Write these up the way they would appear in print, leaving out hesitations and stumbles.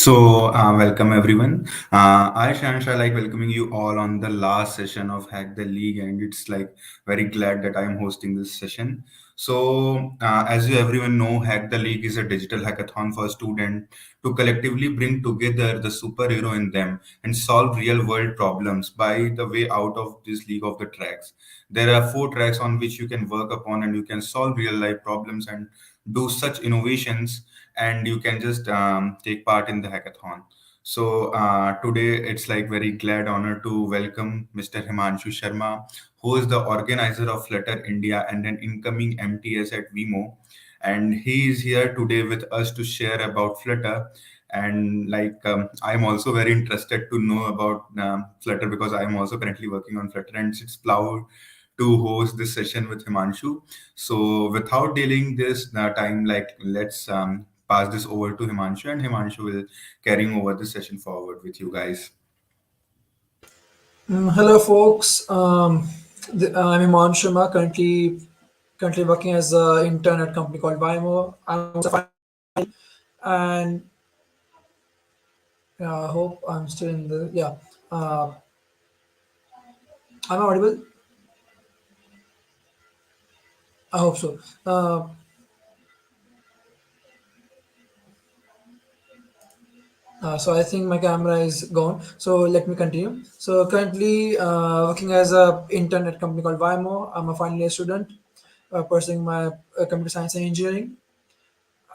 Welcome everyone. I Shansha like welcoming you all on the last session of Hack the League, and it's like very glad that I am hosting this session. As you everyone know, Hack the League is a digital hackathon for students to collectively bring together the superhero in them and solve real world problems by the way out of this league of the tracks. There are four tracks on which you can work upon, and you can solve real life problems and do such innovations, and you can just take part in the hackathon. Today it's like very glad honor to welcome Mr. Himanshu Sharma, who is the organizer of Flutter India and an incoming MTS at Vimo. And he is here today with us to share about Flutter. And I'm also very interested to know about Flutter because I'm also currently working on Flutter, and it's proud to host this session with Himanshu. So without dealing this time, let's pass this over to Himanshu, and Himanshu will carrying over the session forward with you guys. Hello, folks. I'm Iman Sharma, currently working as an intern at a company called Vimo. I'm also and I hope I'm still in the I'm audible. I hope so. So I think my camera is gone. So let me continue. So currently working as a intern at a company called Vimo. I'm a final year student pursuing my computer science and engineering.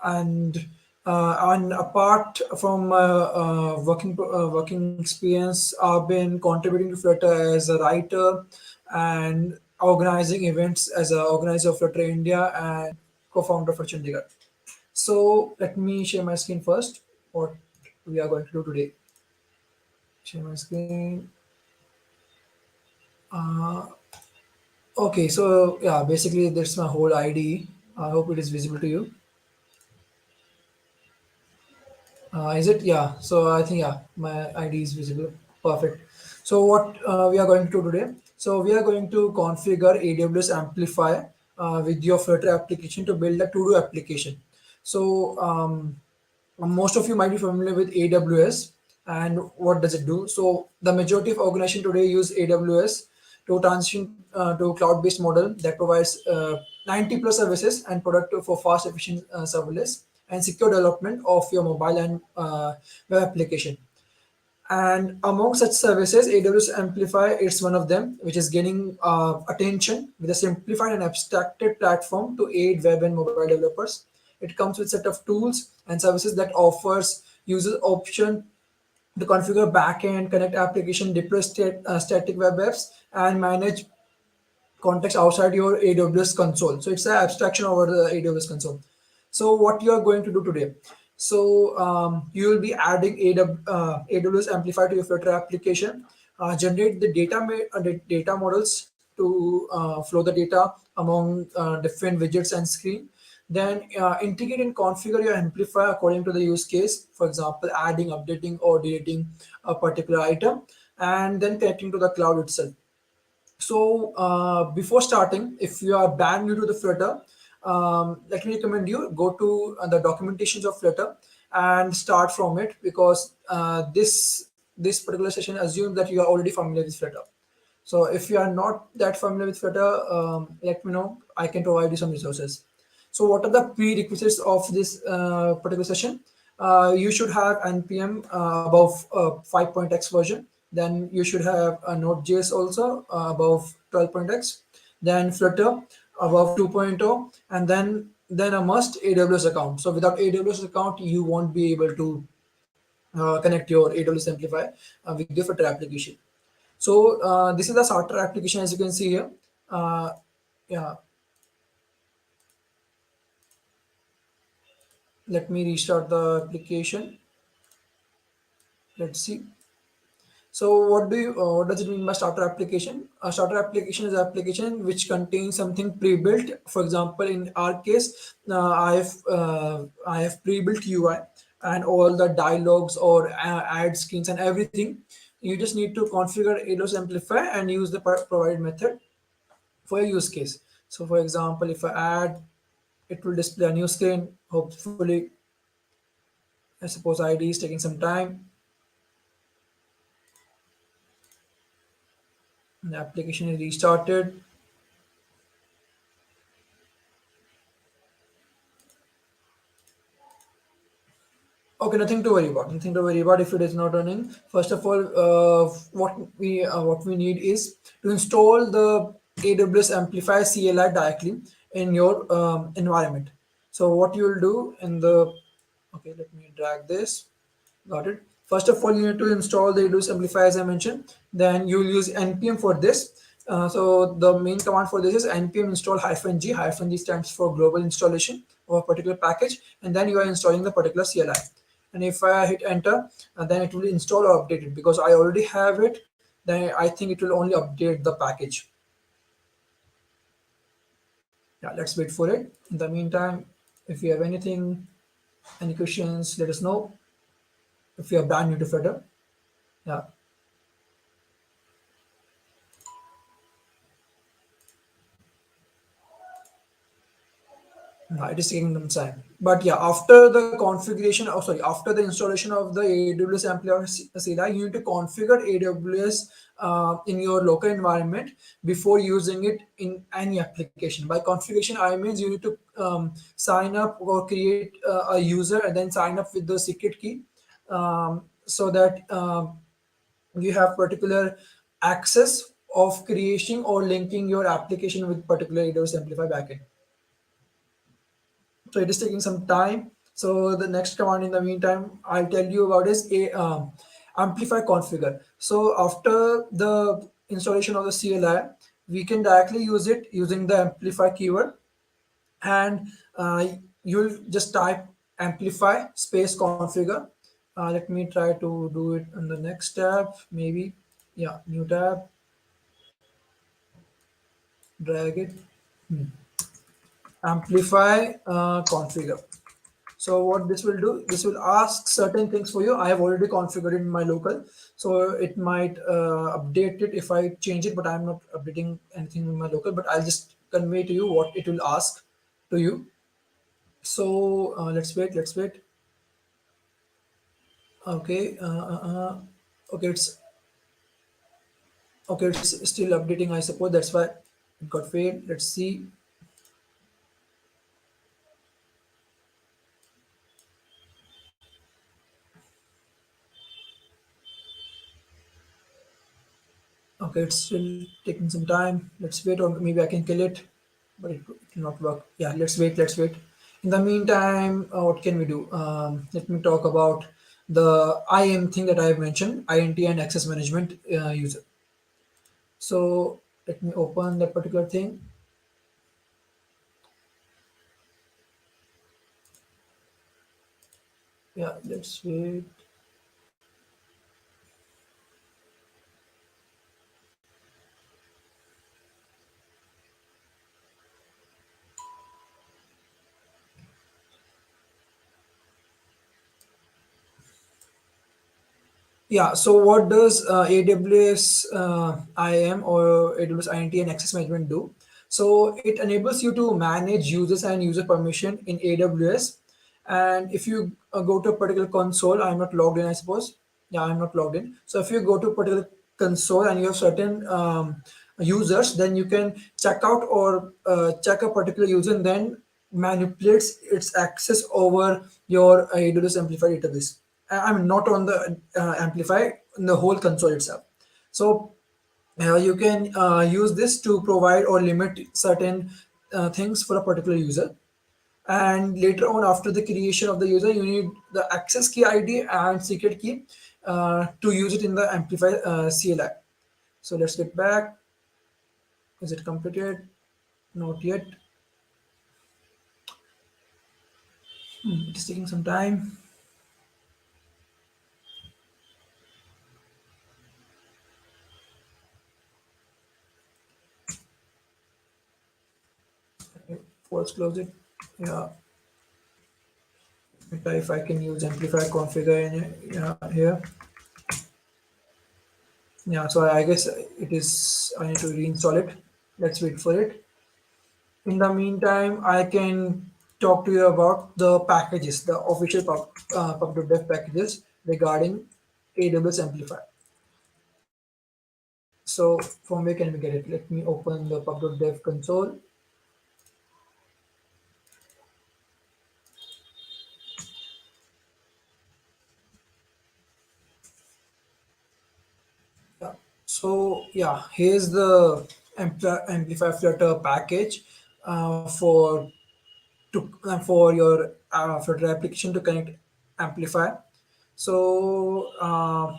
And apart from my working experience, I've been contributing to Flutter as a writer and organizing events as a organizer of Flutter India and co-founder for Chandigarh. So let me share my screen first. What we are going to do today. Share my screen. Okay, so yeah, basically that's my whole ID. I hope it is visible to you. Is it? Yeah. So I think yeah, my ID is visible. Perfect. So what we are going to do today? So we are going to configure AWS Amplify with your Flutter application to build a to-do application. So most of you might be familiar with AWS and what does it do. So the majority of organization today use AWS to transition to cloud-based model that provides 90 plus services and product for fast, efficient serverless and secure development of your mobile and web application. And among such services, AWS Amplify is one of them, which is gaining attention with a simplified and abstracted platform to aid web and mobile developers. It comes with set of tools and services that offers users option to configure backend, connect application, deploy static web apps, and manage context outside your AWS console. So it's an abstraction over the AWS console. So what you are going to do today? So you will be adding AWS Amplify to your Flutter application, generate the the data models to flow the data among different widgets and screen. Then integrate and configure your amplifier according to the use case. For example, adding, updating, or deleting a particular item, and then connecting to the cloud itself. So before starting, if you are brand new to the Flutter, let me recommend you go to the documentations of Flutter and start from it because this particular session assumes that you are already familiar with Flutter. So if you are not that familiar with Flutter, let me know. I can provide you some resources. So what are the prerequisites of this particular session? You should have npm above 5.x version. Then you should have a Node.js also above 12.x. Then Flutter above 2.0, and then a must AWS account. So without AWS account, you won't be able to connect your AWS Amplify with your Flutter application. So this is the starter application as you can see here. Uh, yeah, let me restart the application. Let's see. So what does it mean by starter application? A starter application is an application which contains something pre-built. For example, in our case, I have pre-built UI and all the dialogues or ad screens and everything. You just need to configure AWS Amplify and use the provided method for a use case. So, for example, if I add, it will display a new screen. Hopefully, I suppose ID is taking some time. The application is restarted. Okay, nothing to worry about. Nothing to worry about if it is not running. First of all, what we need is to install the AWS Amplify CLI directly in your environment. So what you will do in the okay, let me drag this. Got it. First of all, you need to install the AWS Amplify as I mentioned. Then you will use npm for this. So the main command for this is npm install -g. -g stands for global installation of a particular package, and then you are installing the particular CLI. And if I hit enter, then it will install or update it because I already have it. Then I think it will only update the package. Yeah, let's wait for it. In the meantime, if you have anything, any questions, let us know. If you are brand new to Flutter, yeah. It is taking some time. But yeah, after the configuration, oh sorry, after the installation of the AWS Amplify CLI, you need to configure AWS in your local environment before using it in any application. By configuration, I means you need to sign up or create a user and then sign up with the secret key so that you have particular access of creating or linking your application with particular AWS Amplify backend. So it is taking some time. So the next command in the meantime I'll tell you about is a amplify configure. So after the installation of the CLI, we can directly use it using the amplify keyword, and you'll just type amplify space configure. Let me try to do it in the next tab, maybe. Yeah, new tab, drag it, amplify configure. So what this will do, this will ask certain things for you. I have already configured it in my local, so it might update it if I change it, but I'm not updating anything in my local, but I'll just convey to you what it will ask to you. So let's wait. Okay, okay, it's still updating, I suppose. That's why it got failed. Let's see. Okay, it's still taking some time. Let's wait, or maybe I can kill it, but it will not work. Yeah, let's wait. In the meantime, what can we do? Let me talk about the IAM thing that I have mentioned, INT and access management user. So let me open that particular thing. Yeah, let's wait. Yeah, so what does AWS IAM or AWS INT and access management do? So it enables you to manage users and user permission in AWS. And if you go to a particular console, I'm not logged in, I suppose. Yeah, I'm not logged in. So if you go to a particular console and you have certain users, then you can check out or check a particular user and then manipulates its access over your AWS Amplify database. I'm not on the Amplify, in the whole console itself. So you can use this to provide or limit certain things for a particular user. And later on, after the creation of the user, you need the access key ID and secret key to use it in the Amplify CLI. So let's get back. Is it completed? Not yet. It is taking some time. Let's close it. Yeah, if I can use Amplify configure in here. Yeah, so I guess it is. I need to reinstall it. Let's wait for it. In the meantime, I can. talk to you about the packages, the official pub.dev packages regarding AWS Amplify. So from where can we get it? Let me open the pub.dev console. Yeah. So yeah, here's the Amplify Flutter package for for your Flutter application to connect Amplify. So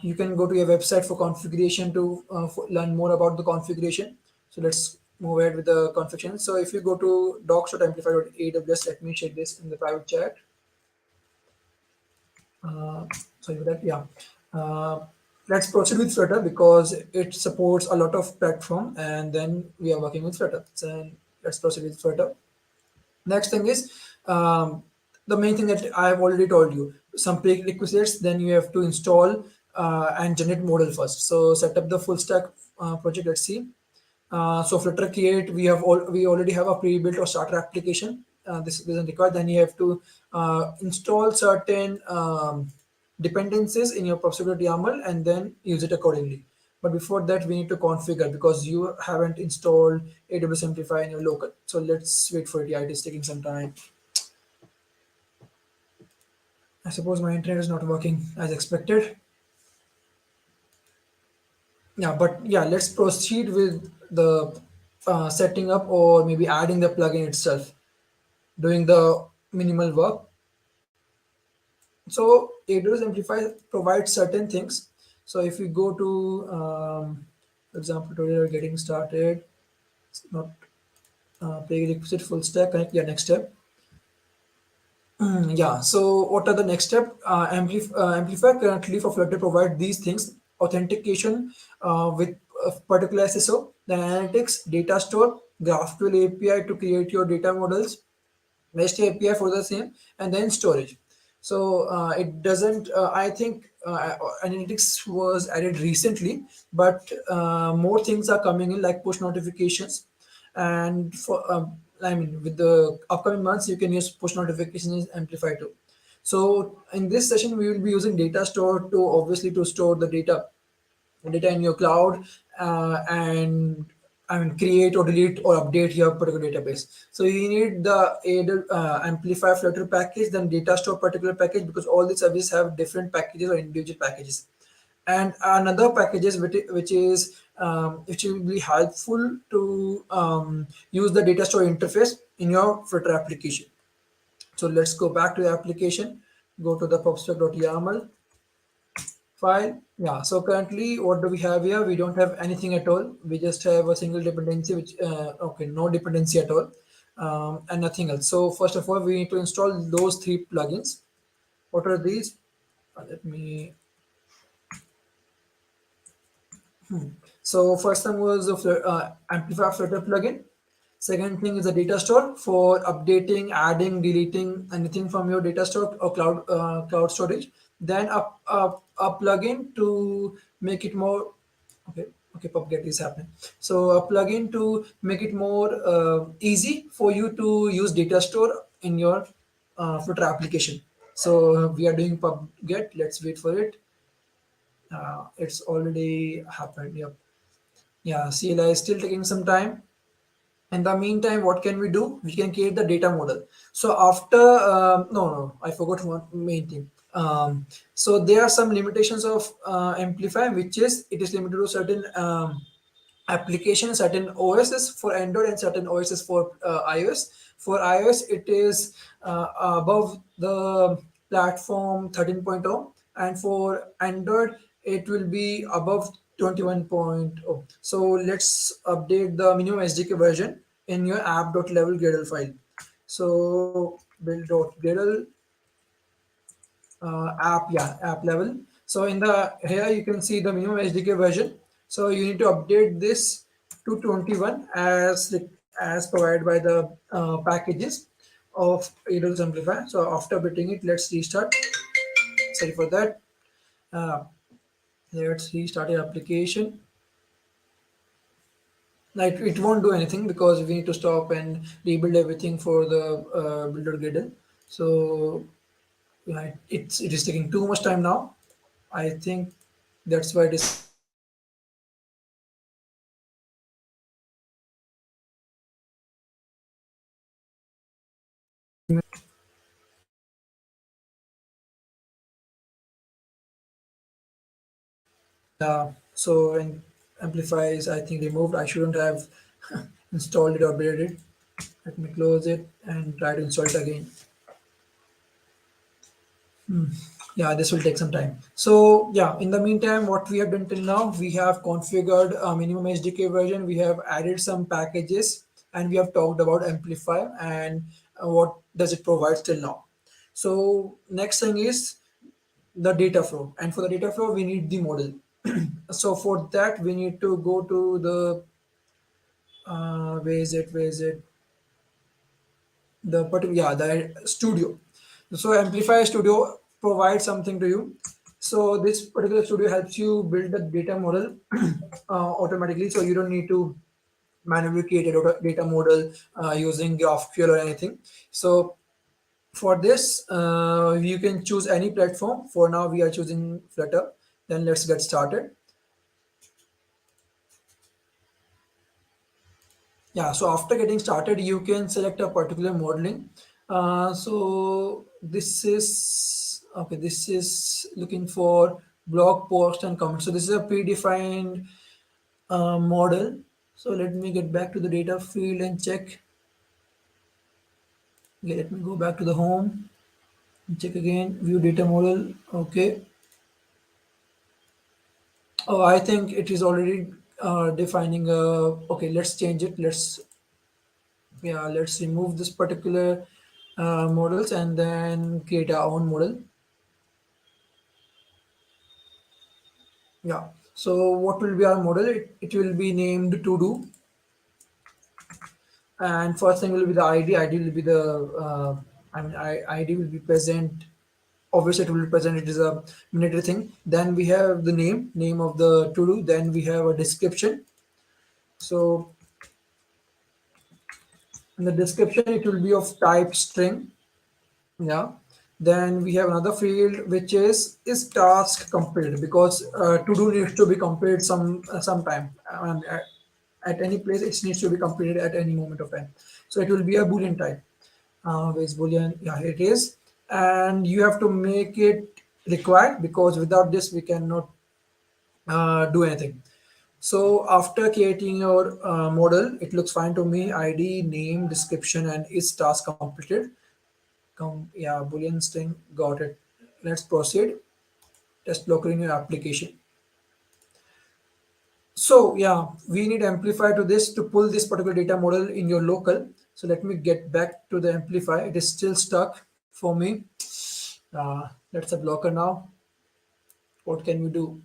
you can go to your website for configuration to learn more about the configuration. So let's move ahead with the configuration. So if you go to docs.amplify.aws, let me check this in the private chat. Uh, Sorry for that. Yeah. Uh, let's proceed with Flutter because it supports a lot of platform, and then we are working with Flutter. So let's proceed with Flutter. Next thing is the main thing that I have already told you. Some prerequisites, then you have to install and generate model first. So set up the full stack project. Let's see. So Flutter Create, we already have a pre-built or starter application. This doesn't require. Then you have to install certain dependencies in your procedure.yaml and then use it accordingly. But before that, we need to configure because you haven't installed AWS Amplify in your local. So let's wait for it. Yeah, it is taking some time. I suppose my internet is not working as expected. Yeah, but yeah, let's proceed with the setting up or maybe adding the plugin itself, doing the minimal work. So AWS Amplify provides certain things. So if we go to, for example, tutorial getting started, it's not prerequisite full stack. Connect. Yeah, next step. Yeah. So what are the next step? Amplify currently for Flutter provide these things: authentication with a particular SSO, then analytics, data store, GraphQL API to create your data models, REST API for the same, and then storage. So it doesn't. I think analytics was added recently, but more things are coming in like push notifications, and for I mean with the upcoming months you can use push notifications in Amplify too. So in this session we will be using data store to obviously to store the data in your cloud and I mean create or delete or update your particular database. So you need the Amplify Flutter package, then data store particular package because all the services have different packages or individual packages. And another packages which will be helpful to use the data store interface in your Flutter application. So let's go back to the application, go to the pubspec.yaml file. Yeah, so currently what do we have here? We don't have anything at all. We just have a single dependency, which, okay, no dependency at all, and nothing else. So first of all, we need to install those three plugins. What are these? Let me, so first thing was the Amplify Flutter plugin. Second thing is the data store for updating, adding, deleting anything from your data store or cloud storage. Then a plugin to make it more. Okay, okay, PubGet is happening. So a plugin to make it more easy for you to use data store in your Flutter application. So we are doing PubGet. Let's wait for it. It's already happened. Yep. Yeah, CLI is still taking some time. In the meantime, what can we do? We can create the data model. So after, no, I forgot one main thing. So there are some limitations of Amplify, which is it is limited to certain application, certain OSs for Android and certain OSs for iOS. For iOS, it is above the platform 13.0, and for Android, it will be above 21.0. So let's update the minimum SDK version in your app.level Gradle file. So build.gradle app, yeah, app level. So in the here you can see the minimum SDK version. So you need to update this to 21 as provided by the packages of AWS Amplify. So after updating it, let's restart. Sorry for that. uh, let's restart your application. Like it won't do anything because we need to stop and rebuild everything for the builder Gradle. So yeah, it is taking too much time now. I think that's why it is taking too much time. Yeah. So when Amplify is I think removed, I shouldn't have installed it or updated it. Let me close it and try to install it again. Yeah, this will take some time. So yeah, in the meantime, what we have done till now, we have configured a minimum SDK version, we have added some packages, and we have talked about Amplify and what does it provide till now. So next thing is the data flow, and for the data flow, we need the model. So for that, we need to go to the where is it, the particular, yeah, the studio. So Amplify Studio provides something to you. So this particular studio helps you build the data model automatically, so you don't need to manually create a data model using GraphQL or anything. So for this, you can choose any platform. For now we are choosing Flutter. Then let's get started. Yeah, so after getting started, you can select a particular modeling. So this is okay. This is looking for blog post and comment. So this is a predefined model. So let me get back to the data field and check. Okay, let me go back to the home and check again. View data model. Okay. Oh, I think it is already defining a. Okay, let's change it. Let's remove this particular models and then create our own model. Yeah, so what will be our model? It will be named to do, and first thing will be the id will be the id will be present. Obviously it will be present, it is a mandatory thing. Then we have the name of the to do. Then we have a description. So in the description it will be of type string. Yeah. Then we have another field which is task completed, because to do needs to be completed sometime, and at any place it needs to be completed at any moment of time. So it will be a boolean type. Where's boolean? Yeah, here it is. And you have to make it required, because without this we cannot do anything. So after creating your model, it looks fine to me. ID, name, description, and is task completed. Yeah, boolean string, got it. Let's proceed. Test blocker in your application. So yeah, we need amplify to this to pull this particular data model in your local. So let me get back to the amplify. It is still stuck for me. That's a blocker now. What can we do?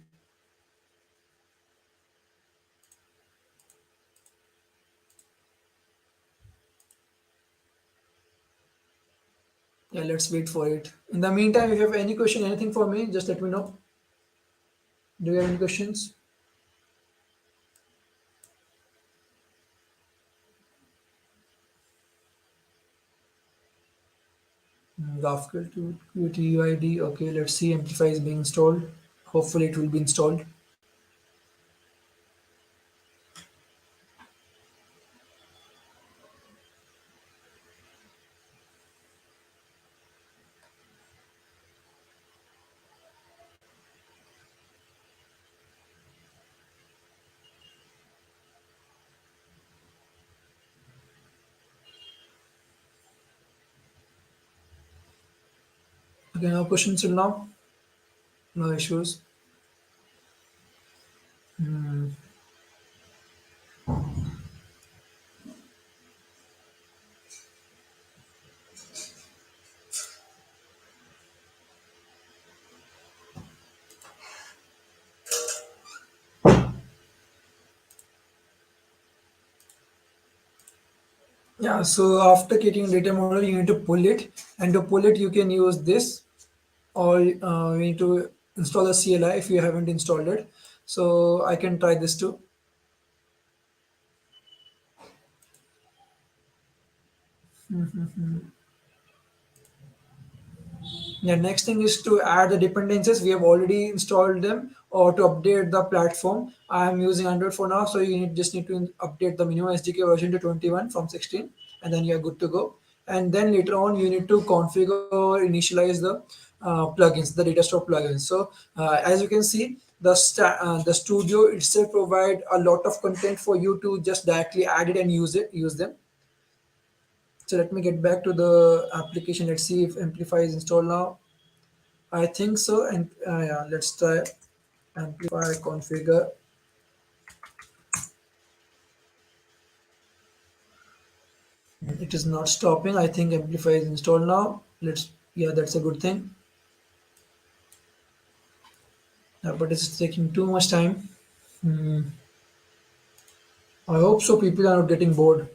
Yeah, let's wait for it. In the meantime, if you have any question, anything for me, just let me know. Do you have any questions? GraphQL to UID. Okay, let's see. Amplify is being installed. Hopefully, it will be installed. Okay, no questions till now. No issues. Yeah, so after creating data model, you need to pull it, and to pull it, you can use this, or you need to install a CLI if you haven't installed it. So I can try this too. The next thing is to add the dependencies. We have already installed them, or to update the platform. I am using Android for now, so just need to update the minimum SDK version to 21 from 16, and then you're good to go. And then later on, you need to configure or initialize the plugins, the data store plugins. So as you can see, the studio itself provide a lot of content for you to just directly add it and use them. So let me get back to the application. Let's see if Amplify is installed now. I think so. And yeah, let's try Amplify configure. It is not stopping. I think Amplify is installed now. Let's, yeah, that's a good thing. But it's taking too much time. Hmm. I hope so. People are not getting bored.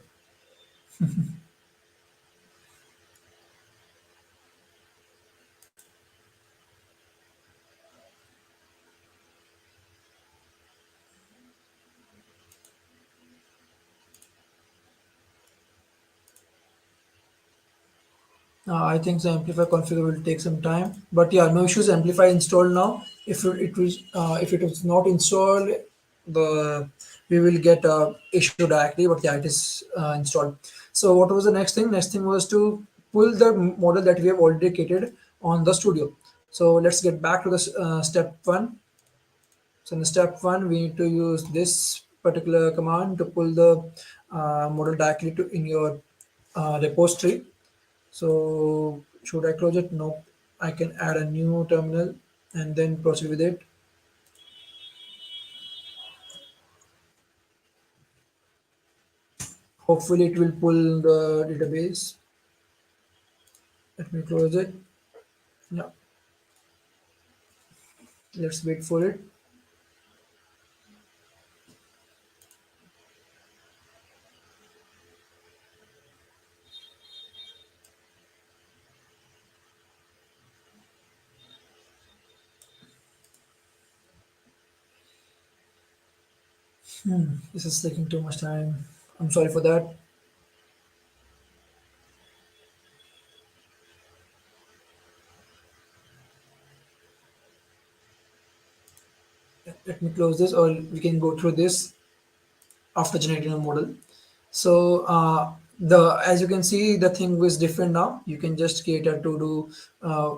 I think the Amplify configure will take some time, but yeah, no issues. Amplify installed now. If it was not installed, the we will get a issue directly. But yeah, it is installed. So what was the next thing? Next thing was to pull the model that we have already created on the studio. So let's get back to the step one. So in step one, we need to use this particular command to pull the model directly to in your repository. So should I close it? No. I can add a new terminal and then proceed with it. Hopefully it will pull the database. Let me close it. Yeah, let's wait for it. This is taking too much time. I'm sorry for that. Let me close this, or we can go through this after generating a model. So the as you can see, the thing is different now. You can just create a to do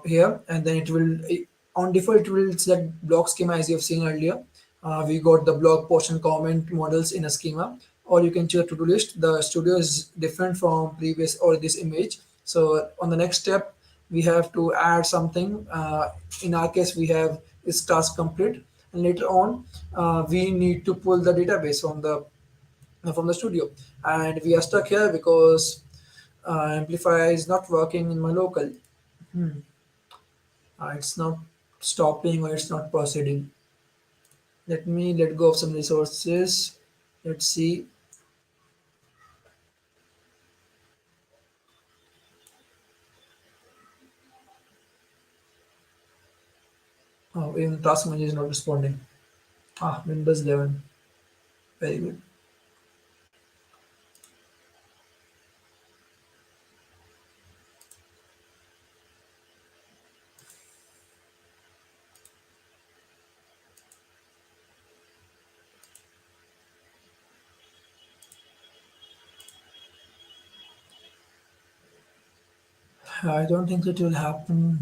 here, and then on default it will select block schema as you have seen earlier. We got the blog post and comment models in a schema, or you can choose a to do list. The studio is different from previous or this image. So on the next step, we have to add something. In our case, we have is task complete, and later on, we need to pull the database from the studio, and we are stuck here because amplify is not working in my local. It's not stopping or it's not proceeding. Let me let go of some resources. Let's see. Oh, even task manager is not responding. Windows 11. Very good. I don't think it will happen.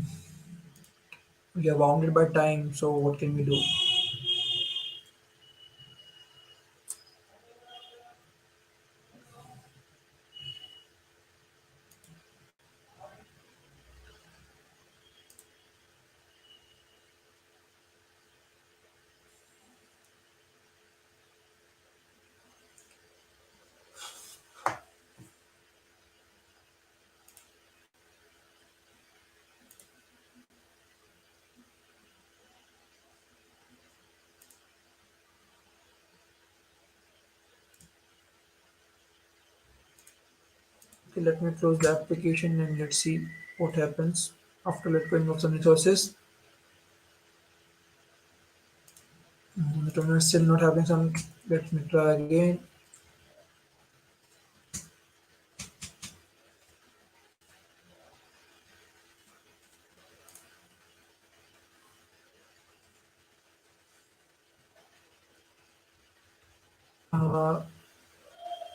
We are bounded by time, so what can we do? Okay, let me close the application and let's see what happens after let going of some resources. The terminal is still not having some. Let me try again. uh,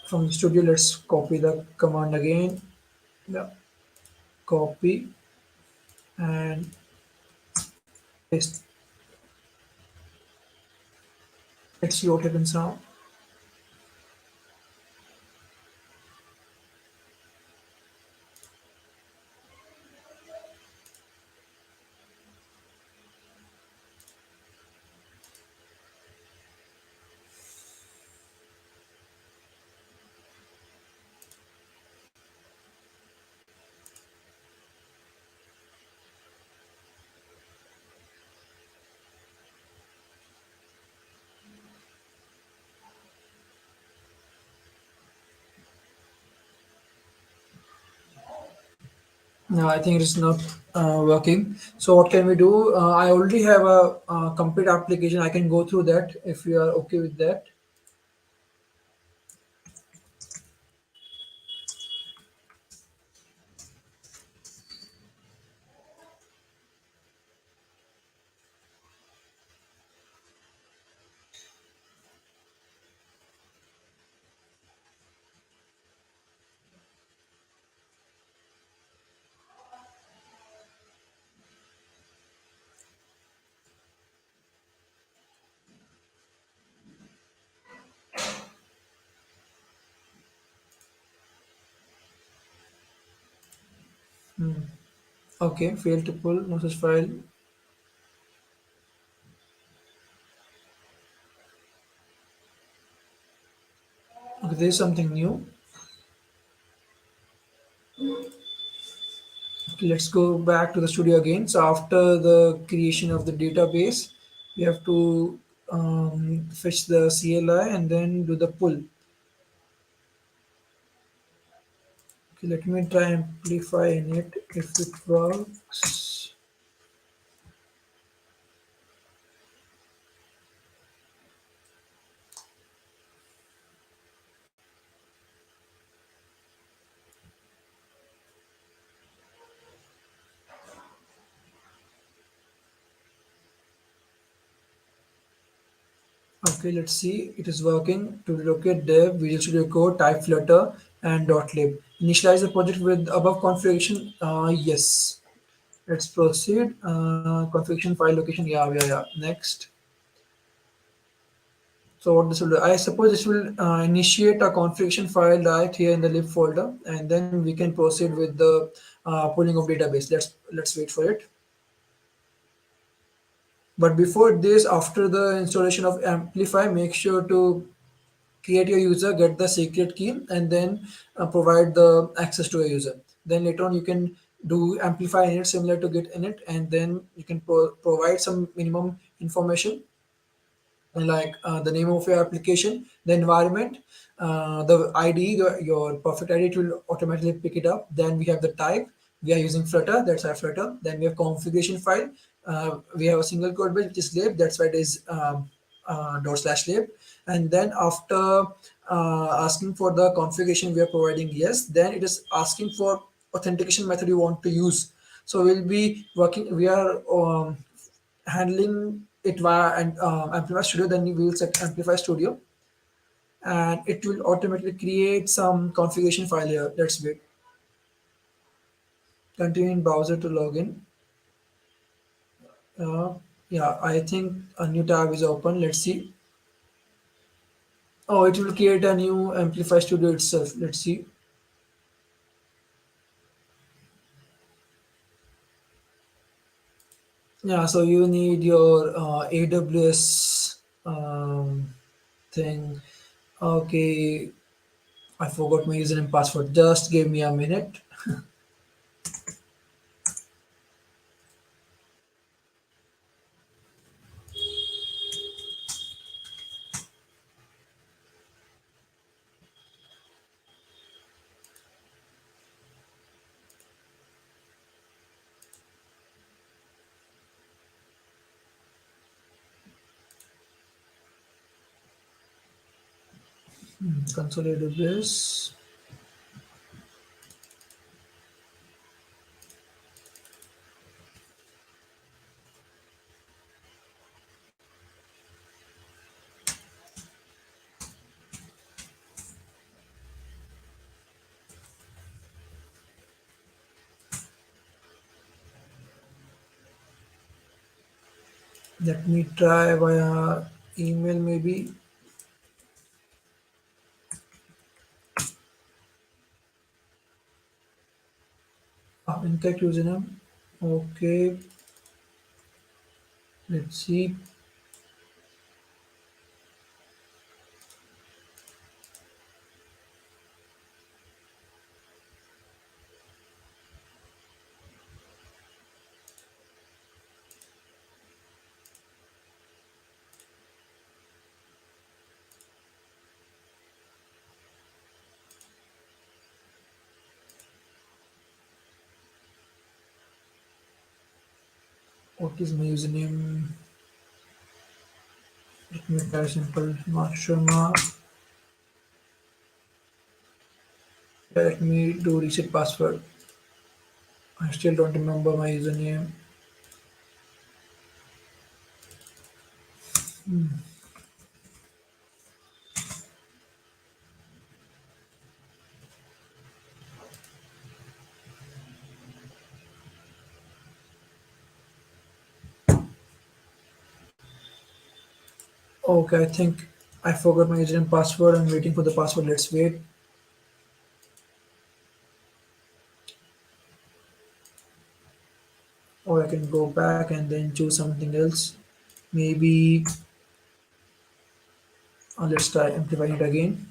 from the studio. Let's copy the command again. Yeah, copy and paste. Let's see what happens now. No, I think it's not working. So what can we do? I already have a, complete application. I can go through that if you are okay with that. Okay, fail to pull, no such file. Okay, there's something new. Okay, let's go back to the studio again. So after the creation of the database, we have to fetch the CLI and then do the pull. Okay, let me try amplify in it if it works. Okay, let's see. It is working. To locate dev, Visual Studio Code, type Flutter and .lib. Initialize the project with above configuration. Yes. Let's proceed. Configuration file location. Yeah, yeah, yeah. Next. So what this will do? I suppose this will initiate a configuration file right here in the lib folder, and then we can proceed with the pulling of database. Let's wait for it. But before this, after the installation of Amplify, make sure to create your user, get the secret key, and then provide the access to a user. Then later on, you can do Amplify init similar to Git init, and then you can provide some minimum information like the name of your application, the environment, the ID, your perfect ID, it will automatically pick it up. Then we have the type. We are using Flutter, that's our Flutter. Then we have configuration file. We have a single code base, which is lib, that's why it is dot slash lib. And then after asking for the configuration, we are providing yes. Then it is asking for authentication method you want to use. So we'll be working, we are handling it via and Amplify Studio, then we will set Amplify Studio and it will automatically create some configuration file here. Let's wait. Continue in browser to login. Uh, yeah, I think a new tab is open. Let's see. Oh, it will create a new Amplify Studio itself. Let's see. Yeah, so you need your AWS thing. Okay, I forgot my username password. Just give me a minute. Console AWS. Let me try via email maybe. Incorrect username. Okay, let's see. What is my username? Let me try simple. Mark Sharma. Let me do reset password. I still don't remember my username. Okay, I think I forgot my username password. I'm waiting for the password. Let's wait. Or I can go back and then choose something else. Maybe let's try amplifying it again.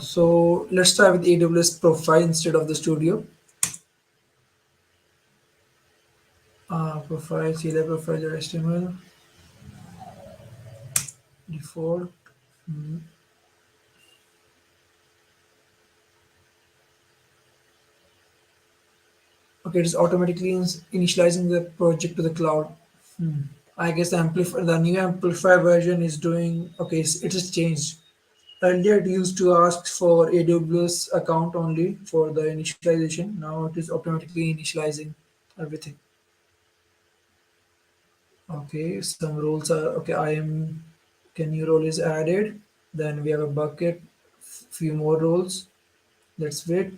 So let's try with AWS profile instead of the studio. Profile, CLI profile, HTML, default. Okay, it's automatically initializing the project to the cloud. I guess the new Amplify version is doing okay. It has changed. Earlier, it used to ask for AWS account only for the initialization. Now it is automatically initializing everything. Okay, some roles are okay. I am can new role is added. Then we have a bucket, few more roles. Let's wait.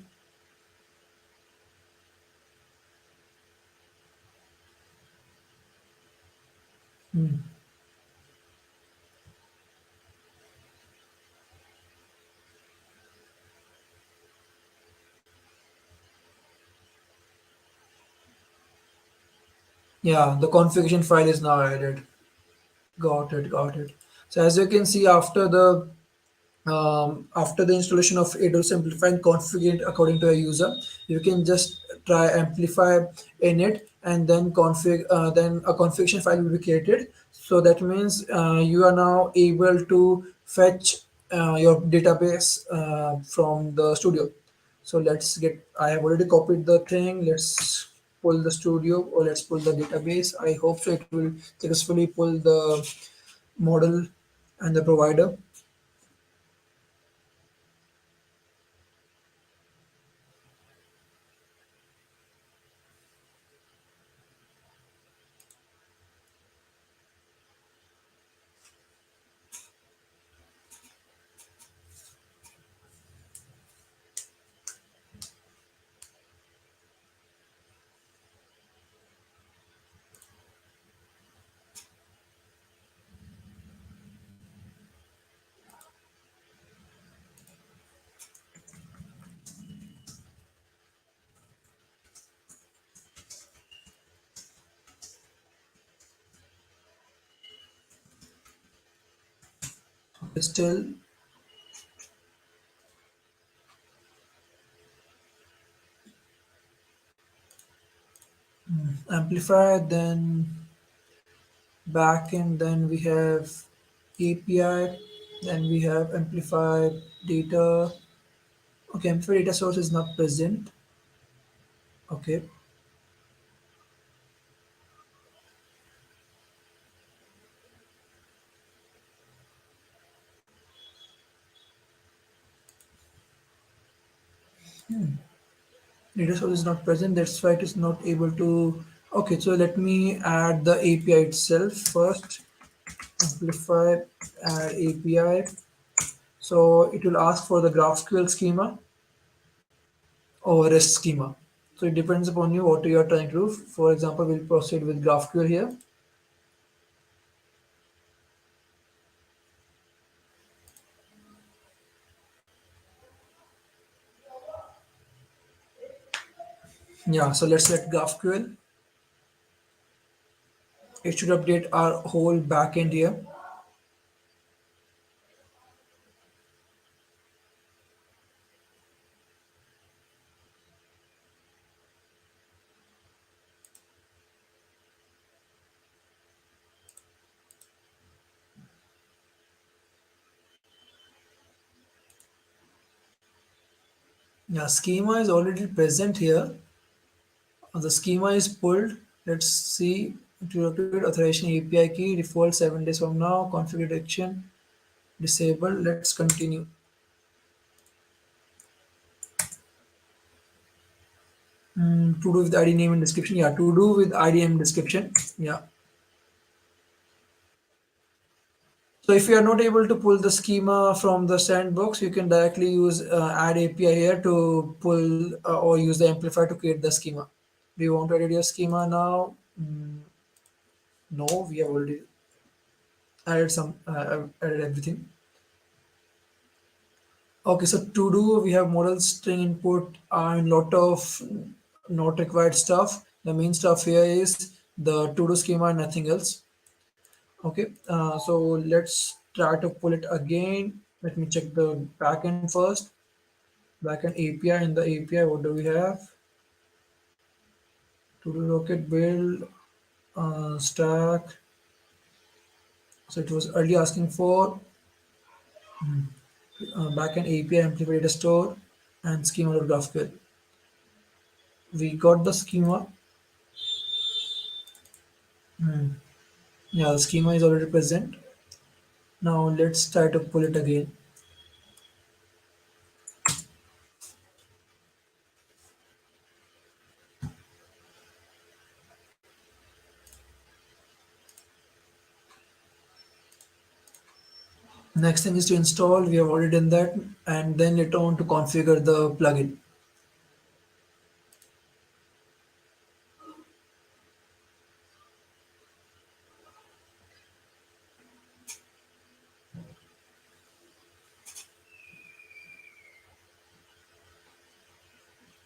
Yeah, the configuration file is now added. Got it, got it. So as you can see, after the installation of AWS Amplify and configure it according to a user, you can just try Amplify in it, and then then a configuration file will be created. So that means you are now able to fetch your database from the studio. So let's get. I have already copied the thing. Let's pull the studio, or let's pull the database. I hope so. It will successfully pull the model and the provider. Still amplify Amplify, then backend, then we have API, then we have Amplify data. Okay, Amplify data source is not present. Okay, data source is not present. That's why it is not able to. Okay, so let me add the API itself first. Amplify, add API. So it will ask for the GraphQL schema or REST schema. So it depends upon you what you are trying to do. For example, we'll proceed with GraphQL here. Yeah, so let's select GraphQL. It should update our whole backend here. Yeah, schema is already present here. The schema is pulled. Let's see. To activate authorization API key, default 7 days from now, configuration disabled. Let's continue. To do with ID name and description. Yeah, to do with ID and description. Yeah. So if you are not able to pull the schema from the sandbox, you can directly use add API here to pull or use the amplifier to create the schema. Do you want to edit your schema now? No, we have already added everything. Okay, so to do we have model string input and lot of not required stuff. The main stuff here is the to do schema and nothing else. Okay, so let's try to pull it again. Let me check the backend first. Backend API. In the API, what do we have? To do rocket build stack. So it was earlier asking for backend API implemented store and schema of GraphQL. We got the schema. Yeah, the schema is already present. Now let's try to pull it again. Next thing is to install. We have already done that, and then later on to configure the plugin.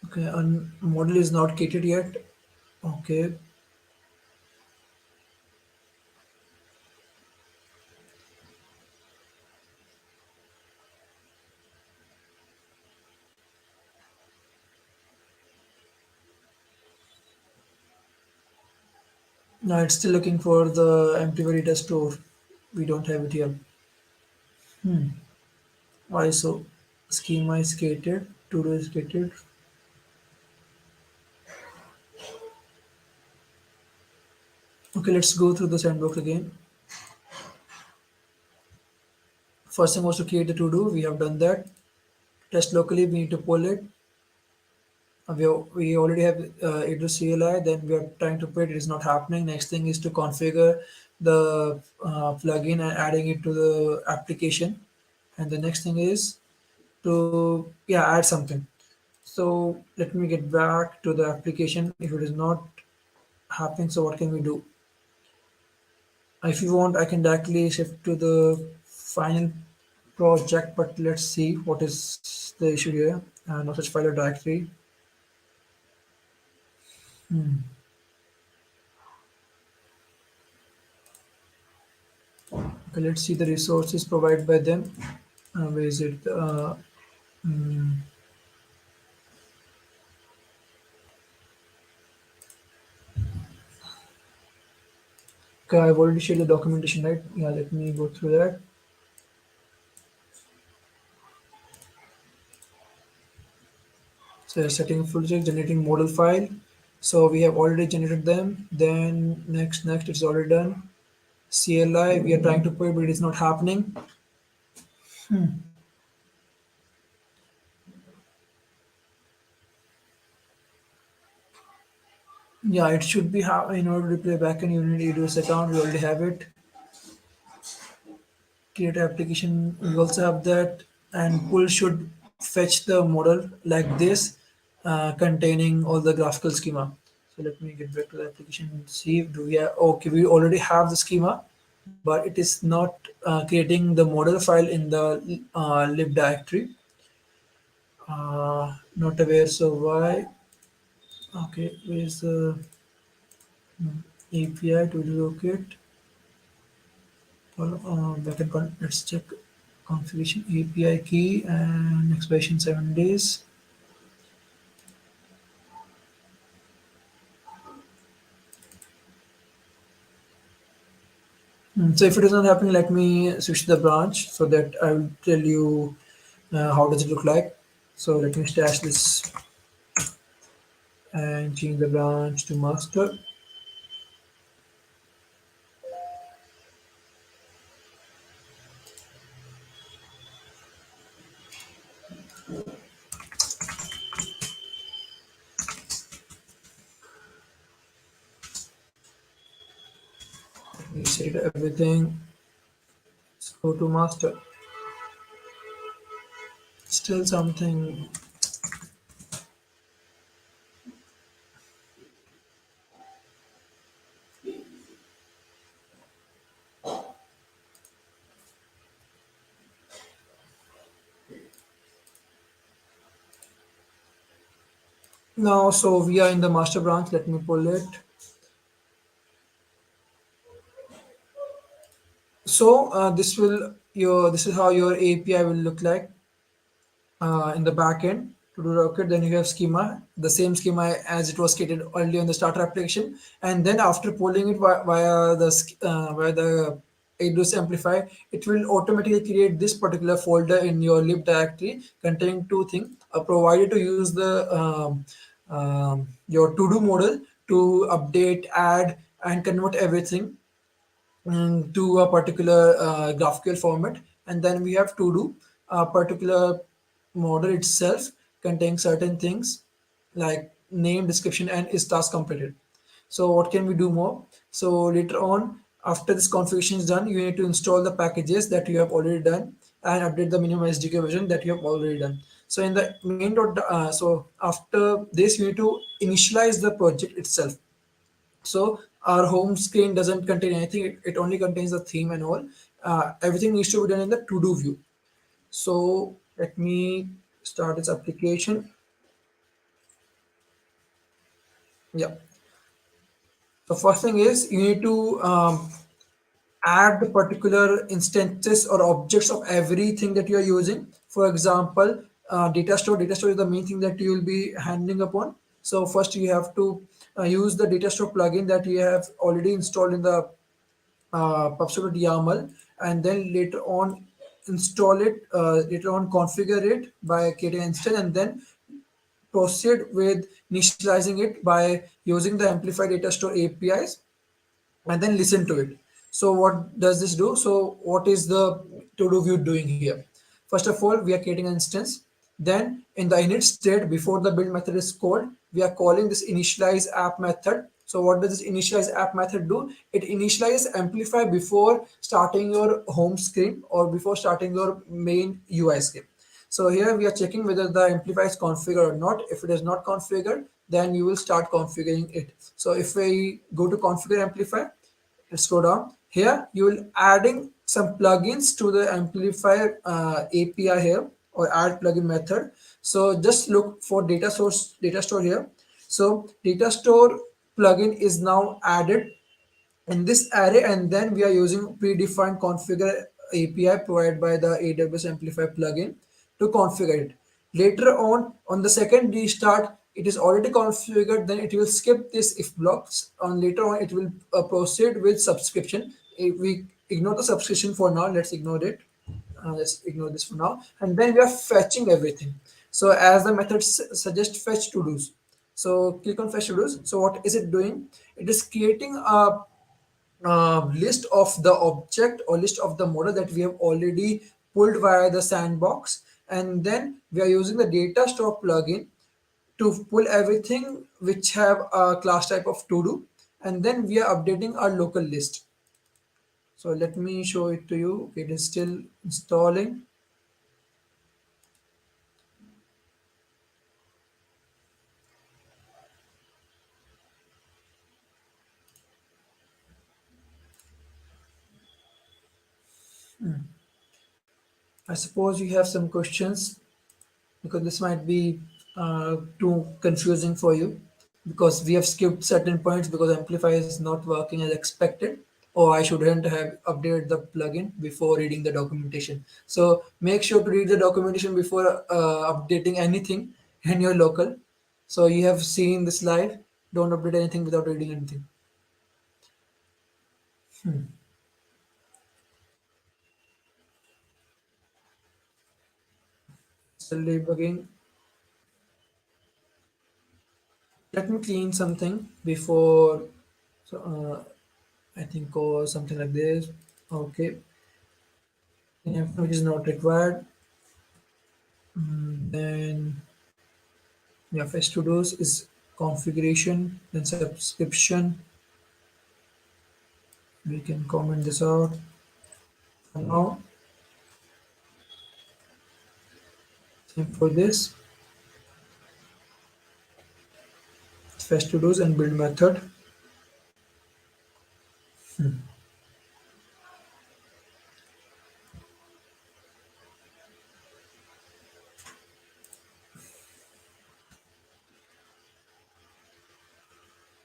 Okay, and model is not created yet. Okay, now it's still looking for the empty data store. We don't have it here. Why so? Schema is created. To do is created. Okay, let's go through the sandbox again. First thing was to create the to do. We have done that. Test locally. We need to pull it. We already have it to CLI. Then we are trying to put it. It is not happening. Next thing is to configure the plugin and adding it to the application. And the next thing is to add something. So let me get back to the application. If it is not happening, so what can we do? If you want, I can directly shift to the final project, but let's see what is the issue here. No such file or directory. Okay, let's see the resources provided by them. Where is it? Okay, I've already shared the documentation, right? Yeah, let me go through that. So setting full check, generating model file. So we have already generated them. Then next, it's already done. CLI, we are trying to put it, but it is not happening. Yeah, it should be in order to play backend, you need AWS account. We already have it. Create application. We also have that, and pull should fetch the model like this, containing all the graphical schema. So let me get back to the application and see. Do we have? Okay, we already have the schema, but it is not creating the model file in the lib directory. Not aware. So why? Okay, where's the API to relocate? Well, let's check configuration API key and expiration 7 days. So if it is not happening, let me switch the branch so that I will tell you how does it look like. So let me stash this and change the branch to master. We set everything. Let's go to master. Still something. Now, so we are in the master branch. Let me pull it. So this is how your API will look like in the back end to do rocket. Then you have schema, the same schema as it was created earlier in the starter application, and then after pulling it via the AWS Amplify, it will automatically create this particular folder in your lib directory containing two things: provided to use the your to do model to update, add, and convert everything to a particular GraphQL format, and then we have to do a particular model itself contains certain things like name, description, and is task completed. So what can we do more? So later on, after this configuration is done, you need to install the packages that you have already done and update the minimum SDK version that you have already done. So in the so after this, you need to initialize the project itself. So our home screen doesn't contain anything, it only contains the theme and all. Everything needs to be done in the to do view. So let me start this application. Yeah, the first thing is you need to add the particular instances or objects of everything that you are using. For example, data store is the main thing that you will be handling upon. So first you have to use the data store plugin that you have already installed in the pubsub.yaml, and then later on install it, later on configure it by creating an instance, and then proceed with initializing it by using the amplify data store APIs, and then listen to it. So what does this do? So what is the to do view doing here? First of all, we are creating an instance. Then in the init state, before the build method is called, we are calling this initialize app method. So what does this initialize app method do? It initializes amplify before starting your home screen or before starting your main UI screen. So here we are checking whether the amplify is configured or not. If it is not configured, then you will start configuring it. So if we go to configure amplify, let's scroll down. Here you will adding some plugins to the amplifier API here, or add plugin method. So just look for data store here. So data store plugin is now added in this array, and then we are using predefined configure API provided by the AWS Amplify plugin to configure it. Later on the second restart, it is already configured, then it will skip this if blocks. On later on, it will proceed with subscription. If we ignore the subscription for now, let's ignore it. Let's ignore this for now, and then we are fetching everything. So as the method suggest fetch to dos. So click on fetch to dos. So what is it doing? It is creating a list of the object or list of the model that we have already pulled via the sandbox, and then we are using the data store plugin to pull everything which have a class type of to do, and then we are updating our local list. So let me show it to you. It is still installing. I suppose you have some questions, because this might be too confusing for you, because we have skipped certain points because Amplify is not working as expected, or I shouldn't have updated the plugin before reading the documentation. So make sure to read the documentation before updating anything in your local. So you have seen this live. Don't update anything without reading anything. Still debugging. Let me clean something before. So I think or something like this. Okay, which is not required. Then yeah, first to dos is configuration, then subscription. We can comment this out. For now, same for this, first to dos and build method.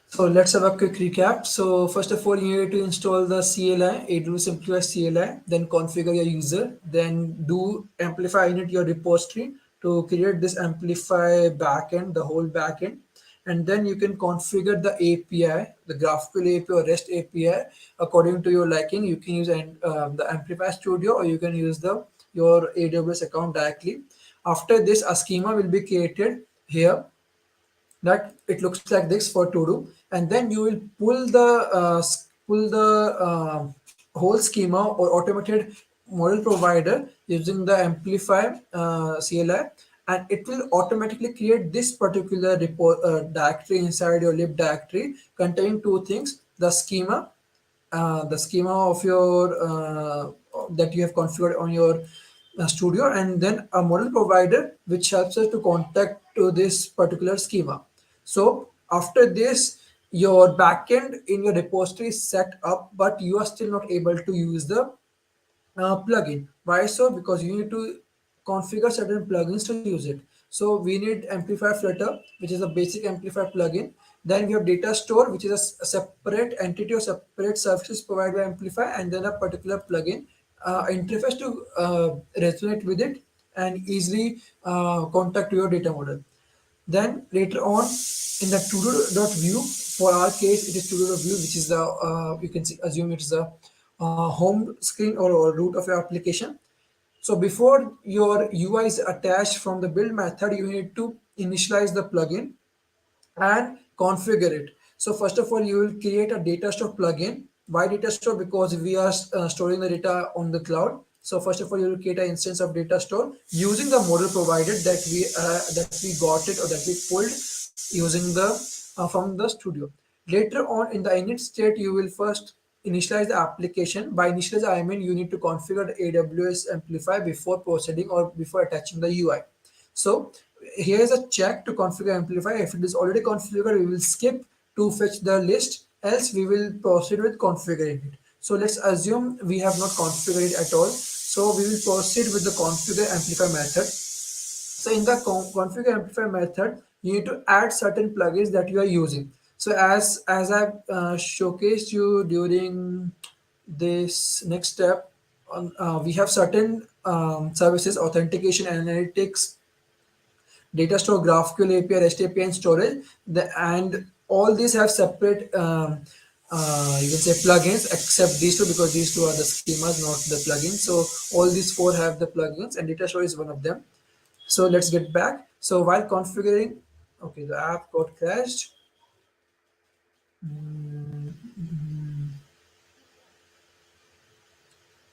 So let's have a quick recap. So first of all, you need to install the CLI, AWS Amplify CLI, then configure your user, then do Amplify init your repository to create this Amplify backend, the whole backend. And then you can configure the API, the graphical API or REST API according to your liking. You can use the Amplify Studio, or you can use the your AWS account directly. After this, a schema will be created here that it looks like this for to do, and then you will pull the whole schema or automated model provider using the amplify CLI, and it will automatically create this particular report directory inside your lib directory containing two things: the schema of your that you have configured on your studio, and then a model provider which helps us to contact to this particular schema. So after this, your backend in your repository is set up, but you are still not able to use the plugin. Why so? Because you need to configure certain plugins to use it. So we need Amplify Flutter, which is a basic Amplify plugin. Then we have Data Store, which is a separate entity or separate services provided by Amplify, and then a particular plugin interface to resonate with it and easily contact your data model. Then later on in the to-do.view, for our case, it is to-do.view, which is the you can see, assume it is the home screen or root of your application. So before your UI is attached from the build method, you need to initialize the plugin and configure it. So first of all, you will create a data store plugin. Why data store? Because we are storing the data on the cloud. So first of all, you will create an instance of data store using the model provided that we got it or that we pulled using the from the studio. Later on in the init state, you will first initialize the application. By initialize, I mean you need to configure the AWS Amplify before proceeding or before attaching the UI. So here is a check to configure Amplify. If it is already configured, we will skip to fetch the list, else we will proceed with configuring it. So let's assume we have not configured it at all. So we will proceed with the configure Amplify method. So in the configure amplify method, you need to add certain plugins that you are using. So as I've showcased you during this next step, we have certain services, authentication, analytics, data store, GraphQL API, REST API, and storage. And all these have separate, you can say, plugins, except these two, because these two are the schemas, not the plugins. So all these four have the plugins, and data store is one of them. So let's get back. So while configuring, okay, the app got crashed.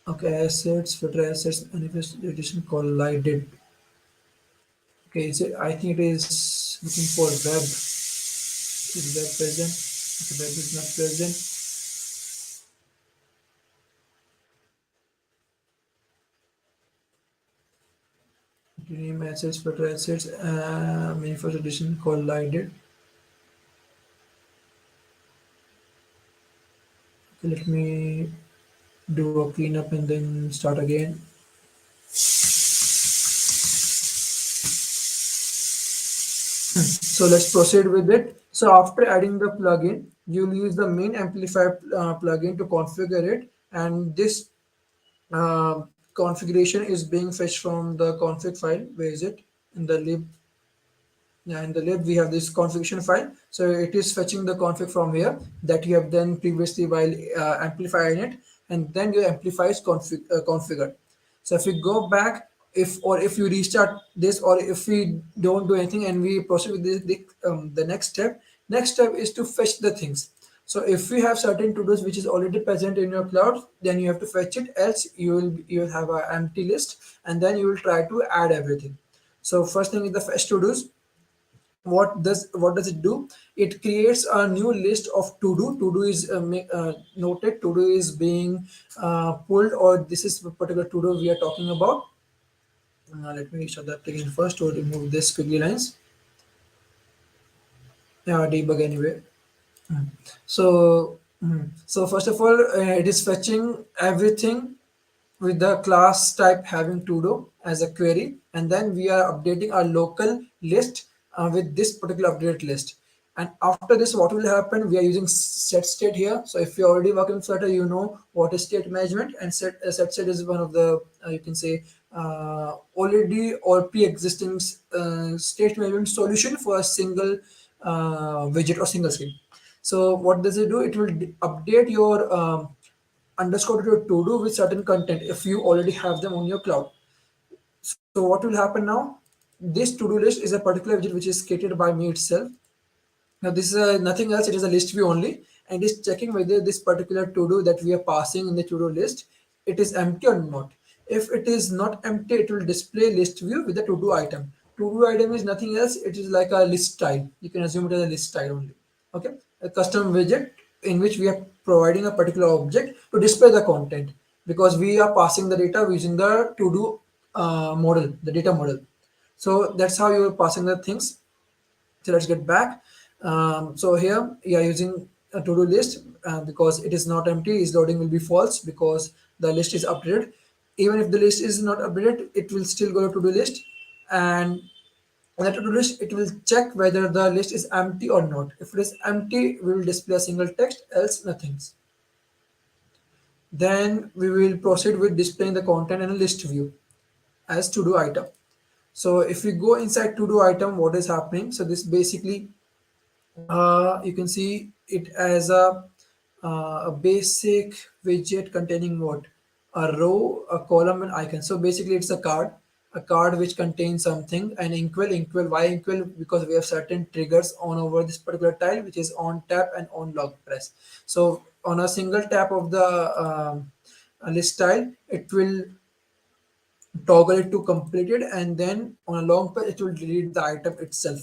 Okay, assets, Flutter assets, manifest edition collided. Okay, is it, I think it is looking for web. Is web present? Okay, web is not present. Name assets, Flutter assets, manifest edition collided. Okay, let me do a cleanup and then start again. So let's proceed with it. So after adding the plugin, you'll use the main amplifier plugin to configure it, and this configuration is being fetched from the config file. Where is it? In the lib. Yeah, in the lib we have this configuration file. So it is fetching the config from here that you have done previously while amplifying it, and then your amplifier is configured. So if we go back, if you restart this, or if we don't do anything and we proceed with the next step is to fetch the things. So if we have certain to-dos which is already present in your cloud, then you have to fetch it. Else you will have an empty list, and then you will try to add everything. So first thing is the fetch to-dos. What does it do? It creates a new list of to do is noted, to do is being pulled, or this is a particular to do we are talking about. Let me restart the application first to remove this squiggly lines. Yeah, debug anyway. So first of all, it is fetching everything with the class type having todo as a query, and then we are updating our local list with this particular updated list. And after this, what will happen? We are using set state here. So if you already work in Flutter, you know what is state management, and set state is one of the you can say already or pre-existing state management solution for a single widget or single screen. So what does it do? It will update your underscore to do with certain content if you already have them on your cloud. So what will happen now? This to-do list is a particular widget which is created by me itself. Now this is nothing else, it is a list view only, and it is checking whether this particular to-do that we are passing in the to-do list, it is empty or not. If it is not empty, it will display list view with the to-do item. To-do item is nothing else, it is like a list style. You can assume it as a list style only. Okay, a custom widget in which we are providing a particular object to display the content, because we are passing the data using the to-do model, the data model. So that's how you are passing the things. So let's get back. So here we are using a to-do list because it is not empty. Its loading will be false because the list is updated. Even if the list is not updated, it will still go to to-do list, and on the to-do list it will check whether the list is empty or not. If it is empty, we will display a single text, else nothing. Then we will proceed with displaying the content in a list view as to-do item. So if we go inside to-do item, what is happening? So this basically you can see it as a basic widget containing what? A row, a column, and icon. So basically, it's a card which contains something. And inkwell. Why inkwell? Because we have certain triggers on over this particular tile, which is on tap and on log press. So on a single tap of the list tile, it will toggle it to completed, and then on a long press, it will delete the item itself.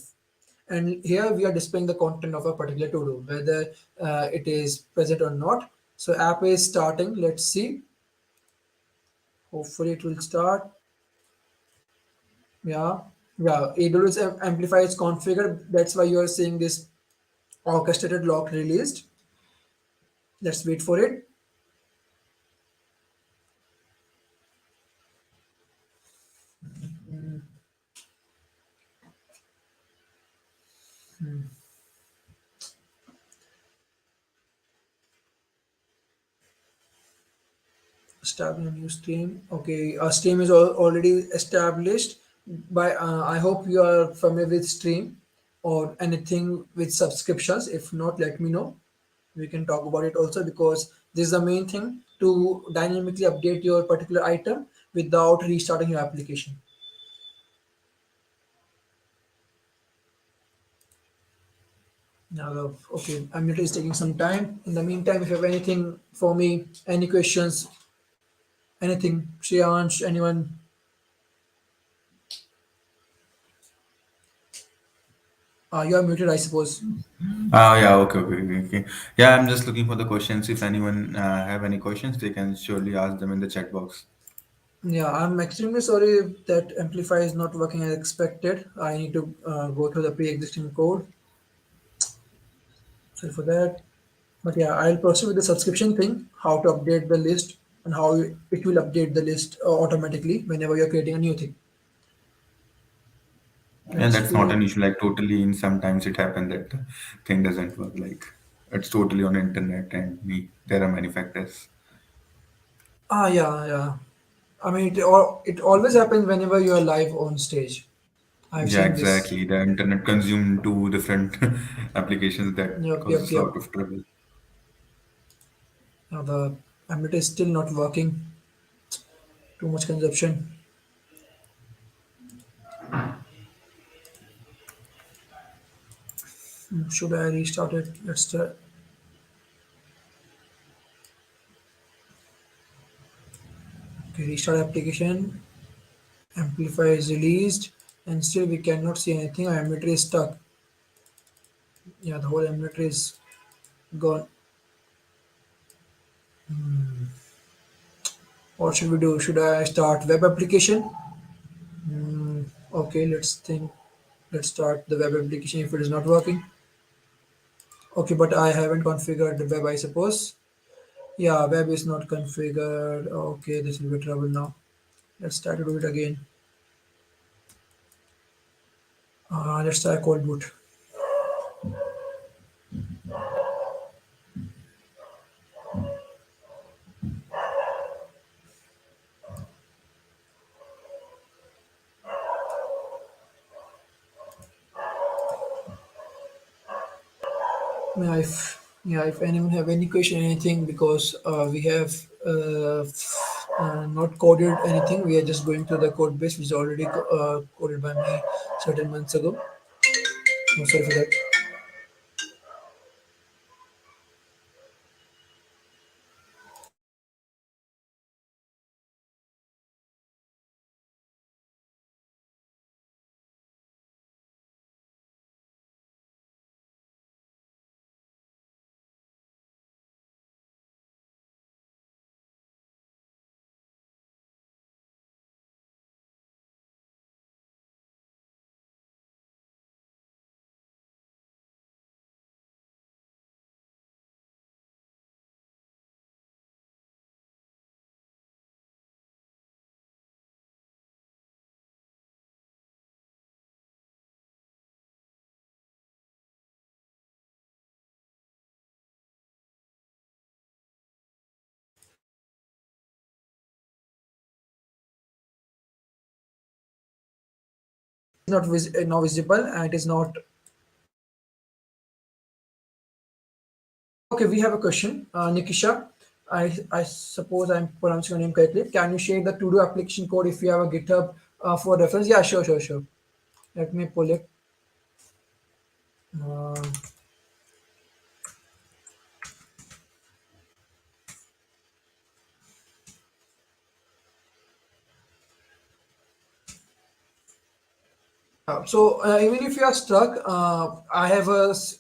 And here we are displaying the content of a particular to do, whether it is present or not. So app is starting. Let's see. Hopefully it will start. Yeah, yeah. AWS Amplify is configured. That's why you are seeing this orchestrated lock released. Let's wait for it. Establish a new stream. Okay, our stream is already established. By I hope you are familiar with Stream or anything with subscriptions. If not, let me know. We can talk about it also because this is the main thing to dynamically update your particular item without restarting your application. Now, okay, I'm literally taking some time. In the meantime, if you have anything for me, any questions, anything, Shreyansh, anyone, you are muted, I suppose. Yeah, okay. Yeah, I'm just looking for the questions. If anyone have any questions, they can surely ask them in the chat box. Yeah, I'm extremely sorry that Amplify is not working as expected. I need to go through the pre-existing code. Sorry for that. But yeah, I'll proceed with the subscription thing, how to update the list and how it will update the list automatically whenever you're creating a new thing. And Let's that's not see. an issue. Like totally, in sometimes it happens that the thing doesn't work. Like it's totally on internet, and there are many factors. Yeah. I mean, it always happens whenever you are live on stage. I've Yeah, seen this. exactly. The internet consumed two different applications that causes a Yep. lot of trouble. Now the Ambit is still not working. Too much consumption. Should I restart it? Let's try. Okay, restart application. Amplify is released, and still we cannot see anything. Our emulator is stuck. Yeah, the whole emulator is gone. What should we do? Should I start web application? Okay, let's think. Let's start the web application if it is not working. Okay, but I haven't configured the web, I suppose. Yeah, web is not configured. Okay, this will be trouble now. Let's try to do it again. Let's try cold boot. If anyone have any question, anything, because we have not coded anything. We are just going through the code base, which is already coded by me certain months ago. Sorry for that. Not now visible, and it is not. Okay, we have a question. Nikisha, I suppose I'm pronouncing your name correctly. Can you share the to-do application code if you have a GitHub for reference? Yeah, sure. Let me pull it. Uh, Even if you are stuck, I have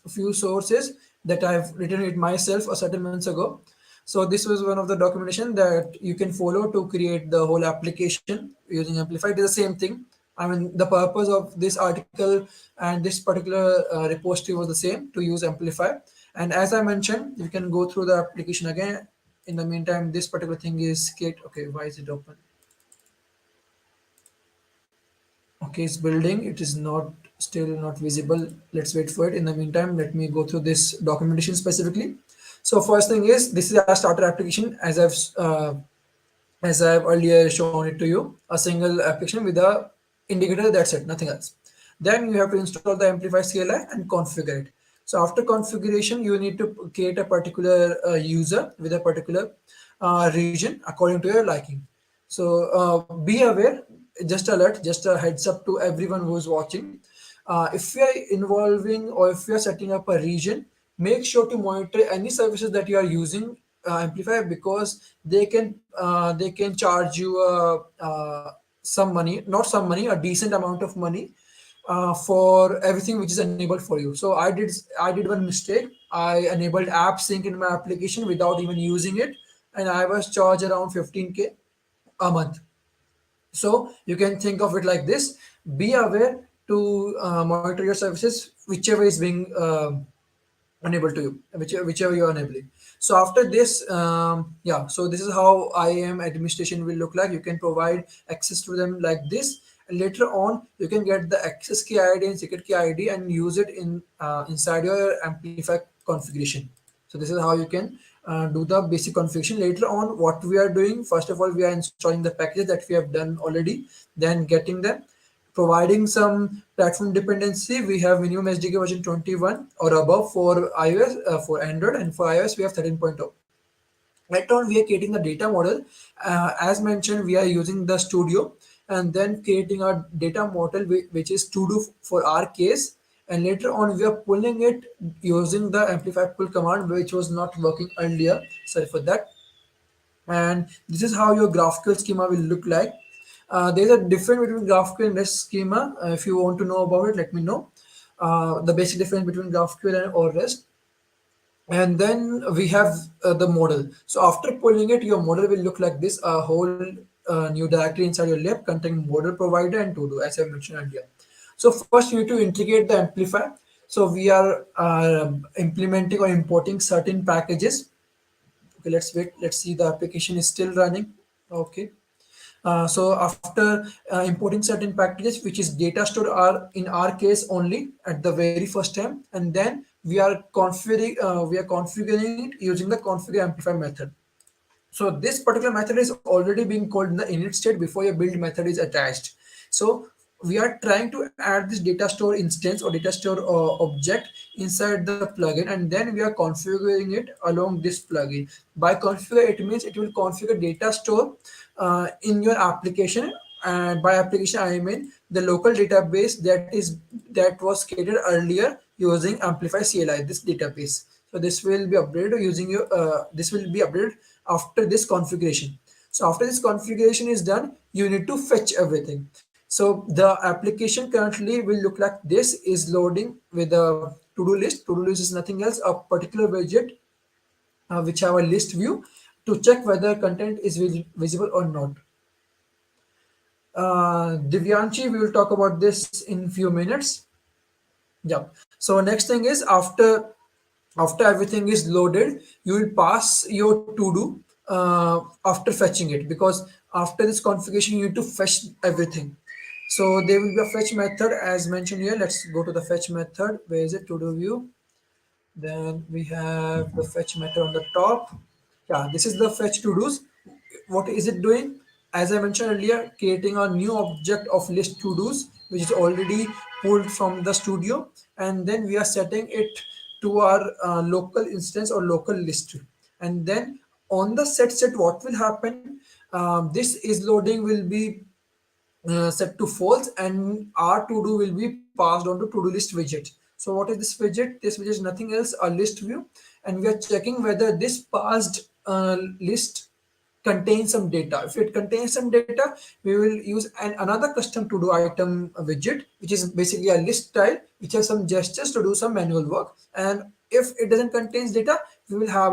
few sources that I've written it myself a certain months ago. So this was one of the documentation that you can follow to create the whole application using Amplify. It is the same thing. I mean, the purpose of this article and this particular repository was the same, to use Amplify. And as I mentioned, you can go through the application again. In the meantime, this particular thing is create. Okay, why is it open? Okay, it's building. It is not still not visible. Let's wait for it. In the meantime, let me go through this documentation specifically. So first thing is, this is our starter application, as I've earlier shown it to you, a single application with a indicator, that's it, nothing else. Then you have to install the Amplify CLI and configure it. So after configuration, you need to create a particular user with a particular region according to your liking. So be aware, just alert, just a heads up to everyone who is watching. If we are involving or if we are setting up a region, make sure to monitor any services that you are using Amplify, because they can charge you some money, not some money, a decent amount of money for everything which is enabled for you. So I did one mistake. I enabled app sync in my application without even using it, and I was charged around 15K a month. So you can think of it like this: be aware to monitor your services, whichever is being unable to you, whichever you are enabling. So after this, yeah, so this is how IAM administration will look like. You can provide access to them like this, and later on you can get the access key ID and secret key ID and use it in inside your Amplify configuration. So this is how you can do the basic configuration. Later on, what we are doing, first of all, we are installing the packages that we have done already, then getting them, providing some platform dependency. We have minimum SDK version 21 or above for iOS, for Android, and for iOS we have 13.0. Later on, we are creating the data model. As mentioned, we are using the Studio, and then creating a data model which is to do for our case. And later on, we are pulling it using the amplify pull command, which was not working earlier. Sorry for that. And this is how your GraphQL schema will look like. There's a difference between GraphQL and REST schema. If you want to know about it, let me know. The basic difference between GraphQL and or REST. And then we have the model. So after pulling it, your model will look like this: a whole new directory inside your lab containing model provider and to do, as I mentioned earlier. So first you need to integrate the amplify. So we are implementing or importing certain packages. Okay, let's wait. Let's see, the application is still running. Okay. So after importing certain packages, which is data stored are in our case only at the very first time, and then we are configuring it using the configure amplify method. So this particular method is already being called in the init state before your build method is attached. So we are trying to add this data store instance or data store object inside the plugin, and then we are configuring it along this plugin. By configure, it means it will configure data store in your application. And by application, I mean the local database that was created earlier using Amplify CLI, this database. So this will be updated using your this will be updated after this configuration. So after this configuration is done, you need to fetch everything. So the application currently will look like this: is loading with a to-do list. To-do list is nothing else, a particular widget which have a list view to check whether content is visible or not. Divyanshi, we will talk about this in few minutes. Yeah. So next thing is, after everything is loaded, you will pass your to do after fetching it, because after this configuration you need to fetch everything. So there will be a fetch method as mentioned here. Let's go to the fetch method. Where is it? To do view. Then we have the fetch method on the top. Yeah, this is the fetch to do's. What is it doing? As I mentioned earlier, creating a new object of list to do's, which is already pulled from the studio, and then we are setting it to our local instance or local list. And then on the set, what will happen? This is loading will be set to false, and our to do will be passed on to to do list widget. So what is this widget? This widget is nothing else, a list view, and we are checking whether this passed list contains some data. If it contains some data, we will use another custom to do item widget, which is basically a list style which has some gestures to do some manual work. And if it doesn't contains data, we will have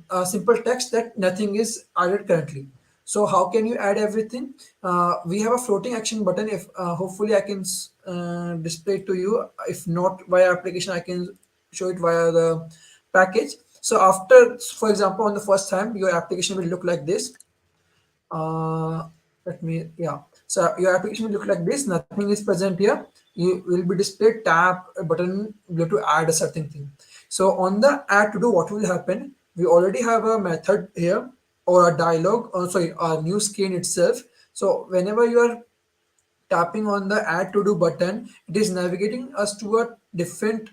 a simple text that nothing is added currently. So how can you add everything? We have a floating action button. If hopefully I can display it to you. If not via application, I can show it via the package. So after, for example, on the first time, your application will look like this. uh, Let me, yeah. So your application will look like this. Nothing is present here. You will be displayed, tap a button below to add a certain thing. So on the add to do, what will happen? We already have a method here, or a dialog, or sorry, a new screen itself. So whenever you are tapping on the add to do button, it is navigating us to a different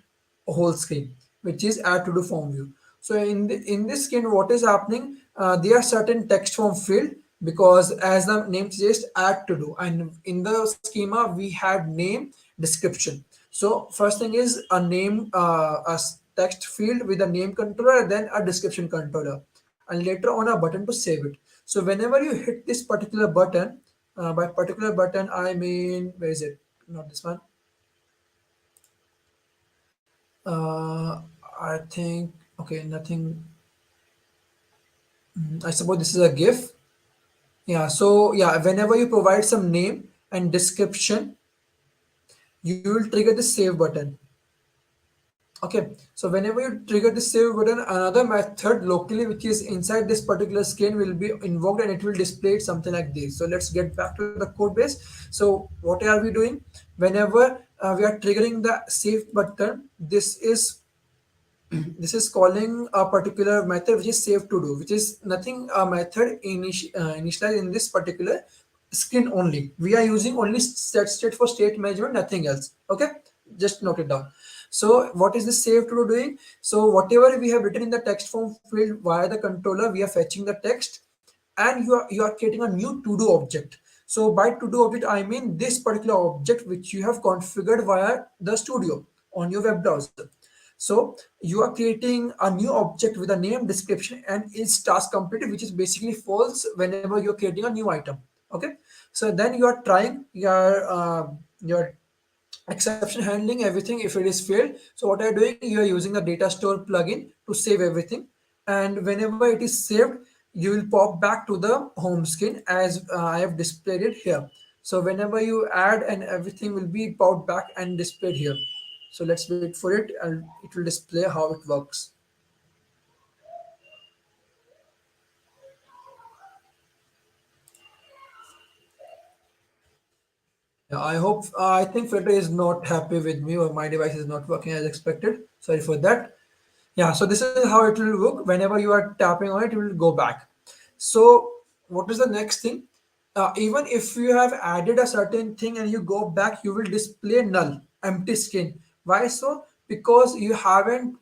whole screen, which is add to do form view. So in this screen, what is happening? There are certain text form field, because as the name suggests, add to do, and in the schema we had name, description. So first thing is a name, text field with a name controller, then a description controller, and later on a button to save it. So whenever you hit this particular button, by particular button I mean, where is it? Not this one. Uh, I think, okay, nothing. I suppose this is a GIF. Yeah. So yeah, whenever you provide some name and description, you will trigger the save button. Okay, so whenever you trigger the save button, another method locally which is inside this particular screen will be invoked, and it will display something like this. So let's get back to the code base. So what are we doing? Whenever we are triggering the save button, this is calling a particular method which is save to do, which is nothing a method initialized in this particular screen only. We are using only set state for state management, nothing else. Okay, just note it down. So what is this save to do doing? So whatever we have written in the text form field via the controller, we are fetching the text, and you are creating a new to do object. So by to do object I mean this particular object which you have configured via the studio on your web browser. So you are creating a new object with a name, description, and is task completed, which is basically false whenever you're creating a new item. Okay, so then you are trying your exception handling everything if it is failed. So what are you doing? You are using the data store plugin to save everything, and whenever it is saved, you will pop back to the home screen as I have displayed it here. So whenever you add, and everything will be popped back and displayed here. So let's wait for it, and it will display how it works. Yeah, I hope, I think Flutter is not happy with me, or my device is not working as expected. Sorry for that. Yeah, so this is how it will work. Whenever you are tapping on it, it will go back. So what is the next thing? Even if you have added a certain thing and you go back, you will display null, empty screen. Why so? Because you haven't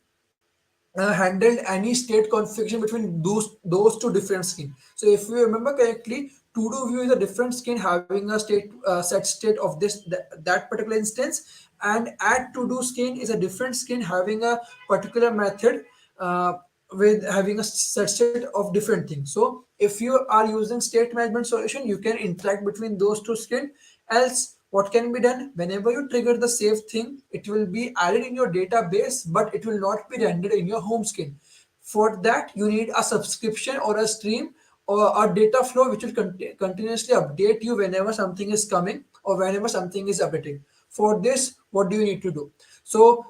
handled any state configuration between those two different screens. So if you remember correctly, to do view is a different screen having a state set state of that particular instance, and add to do screen is a different screen having a particular method with having a set state of different things. So if you are using state management solution, you can interact between those two screens. Else what can be done? Whenever you trigger the save thing, it will be added in your database, but it will not be rendered in your home screen. For that, you need a subscription or a stream or a data flow which will continuously update you whenever something is coming or whenever something is updating. For this, what do you need to do? So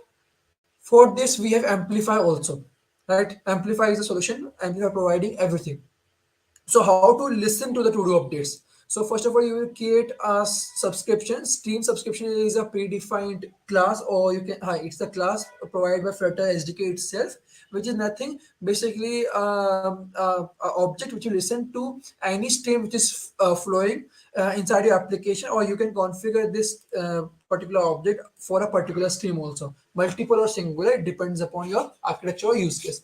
for this, we have Amplify also, right? Amplify is the solution. Amplify providing everything. So how to listen to the to-do updates? So first of all, you will create a subscription. Stream subscription is a predefined class, or you can it's the class provided by Flutter SDK itself, which is nothing basically a object which you listen to any stream which is flowing inside your application, or you can configure this particular object for a particular stream also, multiple or singular. It depends upon your architecture or use case.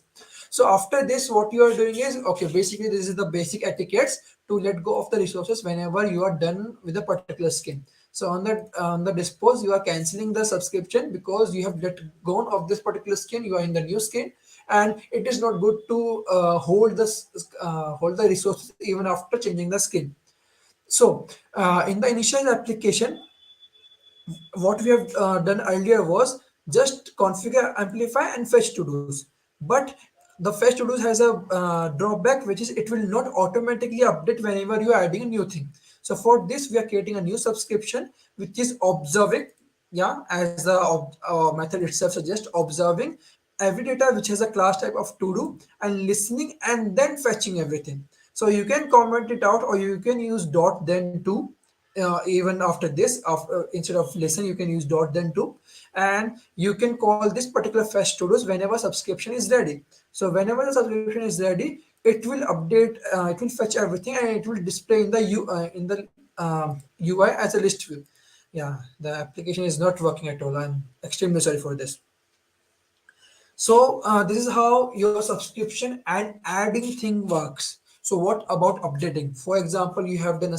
So after this, what you are doing is, okay, basically this is the basic etiquettes to let go of the resources whenever you are done with a particular skin. So on the dispose, you are canceling the subscription because you have let go of this particular skin. You are in the new skin, and it is not good to hold the resources even after changing the skin. So in the initial application, what we have done earlier was just configure, amplify, and fetch to dos. But the fetch to dos has a drawback, which is it will not automatically update whenever you are adding a new thing. So for this, we are creating a new subscription which is observing, yeah, as the method itself suggests, observing every data which has a class type of to do, and listening and then fetching everything. So you can comment it out, or you can use dot then to, even after this, instead of listen, you can use dot then to, and you can call this particular fetch to dos whenever subscription is ready. So whenever the subscription is ready, it will update, it will fetch everything, and it will display in the UI as a list view. Yeah, the application is not working at all. I'm extremely sorry for this. So this is how your subscription and adding thing works. So what about updating? For example, you have done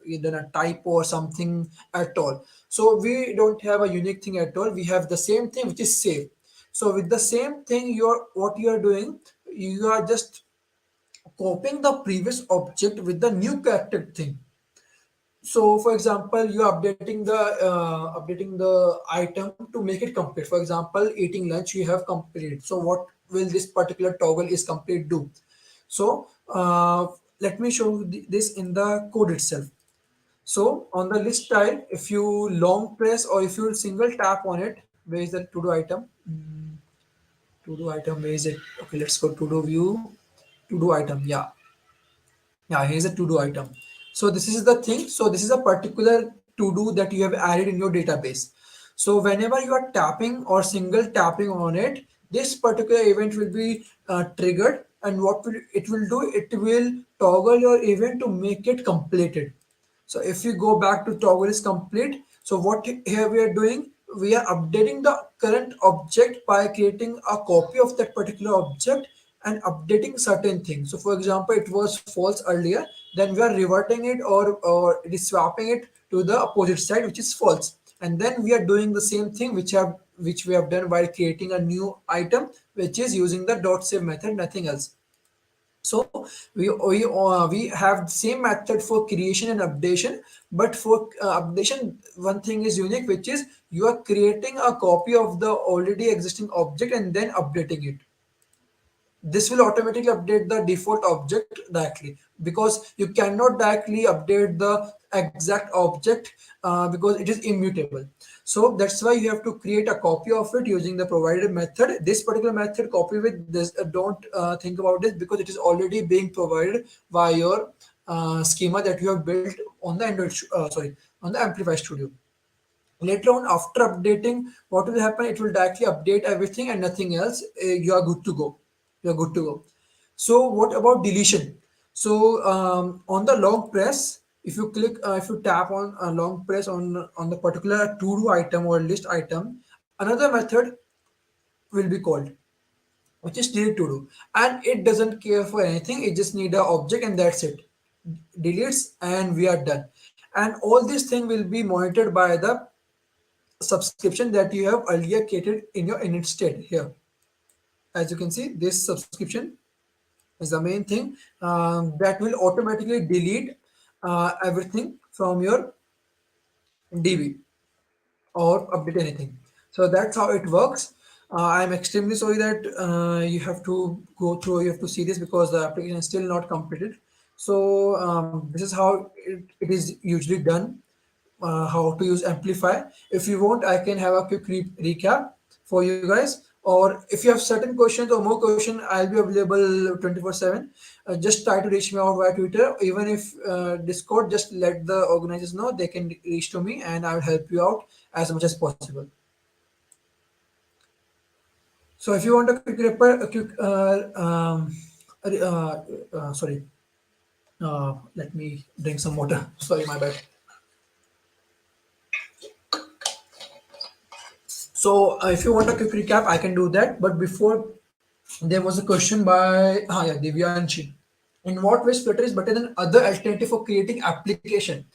you done a typo or something at all. So we don't have a unique thing at all. We have the same thing which is save. So with the same thing, you are doing, you are just copying the previous object with the new character thing. So for example, you are updating the item to make it complete. For example, eating lunch you have completed. So what will this particular toggle is complete do? So let me show you this in the code itself. So on the list tile, if you long press or if you single tap on it, where is the to do item? To do item, where is it? Okay, let's go to do view, to do item. Yeah, here's a to-do item. So this is the thing. So this is a particular to-do that you have added in your database. So whenever you are tapping or single tapping on it, this particular event will be triggered, and what will it will do? It will toggle your event to make it completed. So if you go back to toggle is complete, so what here we are doing, we are updating the current object by creating a copy of that particular object and updating certain things. So for example, it was false earlier, then we are reverting it, or it is swapping it to the opposite side, which is false. And then we are doing the same thing which we have done while creating a new item, which is using the dot save method, nothing else. So we have the same method for creation and updation, but for updation, one thing is unique, which is you are creating a copy of the already existing object and then updating it. This will automatically update the default object directly, because you cannot directly update the exact object because it is immutable. So that's why you have to create a copy of it using the provided method. This particular method, copy with this, don't think about this, because it is already being provided by your schema that you have built on the Android sorry, on the Amplify Studio. Later on, after updating, what will happen? It will directly update everything and nothing else. You are good to go. You are good to go. So what about deletion? So on the long press, if you tap on a long press on the particular to do item or list item, another method will be called, which is delete to do, and it doesn't care for anything. It just need a object and that's it. Deletes and we are done. And all this thing will be monitored by the subscription that you have earlier created in your init state here. As you can see, this subscription is the main thing that will automatically delete everything from your DB or update anything. So that's how it works. I'm extremely sorry that you have to go through, you have to see this because the application is still not completed. So this is how it is usually done, how to use Amplify. If you want, I can have a quick recap for you guys. Or if you have certain questions or more questions, I'll be available 24/7. Just try to reach me out via Twitter. Even if Discord, just let the organizers know they can reach to me and I'll help you out as much as possible. So if you want a quick sorry, let me drink some water. Sorry, my bad. So if you want a quick recap, I can do that. But before, there was a question by yeah, Divyanshi. In what ways Flutter is better than other alternative for creating application?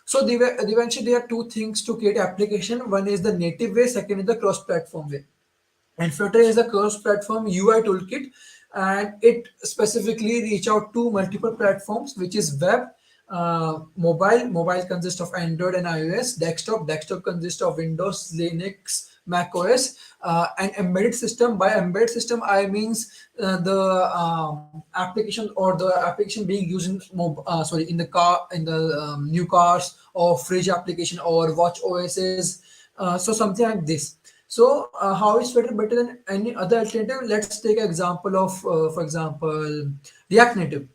So Divyanshi, there are two things to create application. One is the native way, second is the cross-platform way. And Flutter is a cross-platform UI toolkit, and it specifically reach out to multiple platforms, which is web, mobile. Mobile consists of Android and iOS. Desktop consists of Windows, Linux, Mac OS, and embedded system. By embedded system, I means the application or the application being used in in the car, in the new cars, or fridge application or watch OSs. So something like this. So how is Flutter better than any other alternative? Let's take an example of, for example, React Native.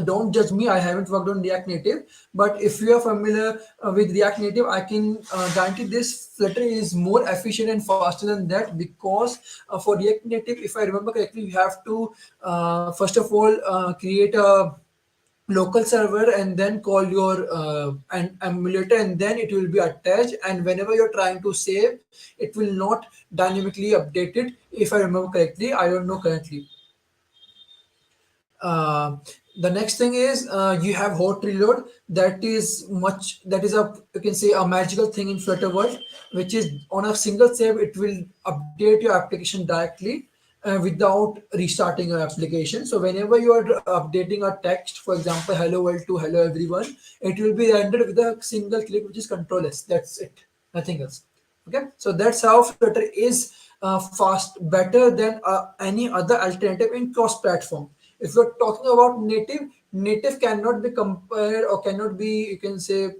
Don't judge me. I haven't worked on React Native, but if you are familiar with React Native, I can guarantee this Flutter is more efficient and faster than that, because for React Native, if I remember correctly, you have to first of all create a local server and then call your an emulator, and then it will be attached, and whenever you're trying to save, it will not dynamically update it, if I remember correctly. I don't know currently. uh, the next thing is you have hot reload. That is a, you can say, a magical thing in Flutter world, which is on a single save it will update your application directly without restarting your application. So whenever you are updating a text, for example, hello world to hello everyone, it will be rendered with a single click, which is control S. That's it, nothing else. Okay, so that's how Flutter is fast, better than any other alternative in cross platform. If you're talking about native, native cannot be compared or cannot be, you can say,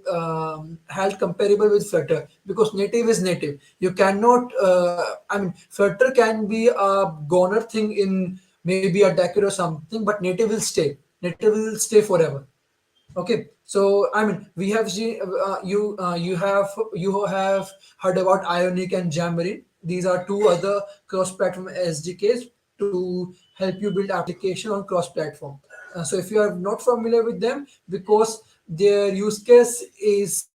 held comparable with Flutter, because native is native. You cannot I mean, Flutter can be a goner thing in maybe a decade or something, but native will stay, native will stay forever. Okay, so I mean, we have seen you have heard about Ionic and Xamarin. These are two other cross-platform SDKs to help you build application on cross-platform. So if you are not familiar with them, because their use case is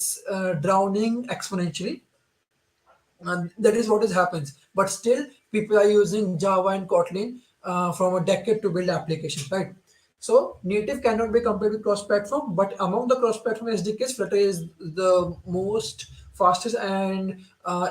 drowning exponentially, and that is what is happens. But still, people are using Java and Kotlin from a decade to build applications, right? So native cannot be compared with cross-platform, but among the cross-platform SDKs, Flutter is the most fastest and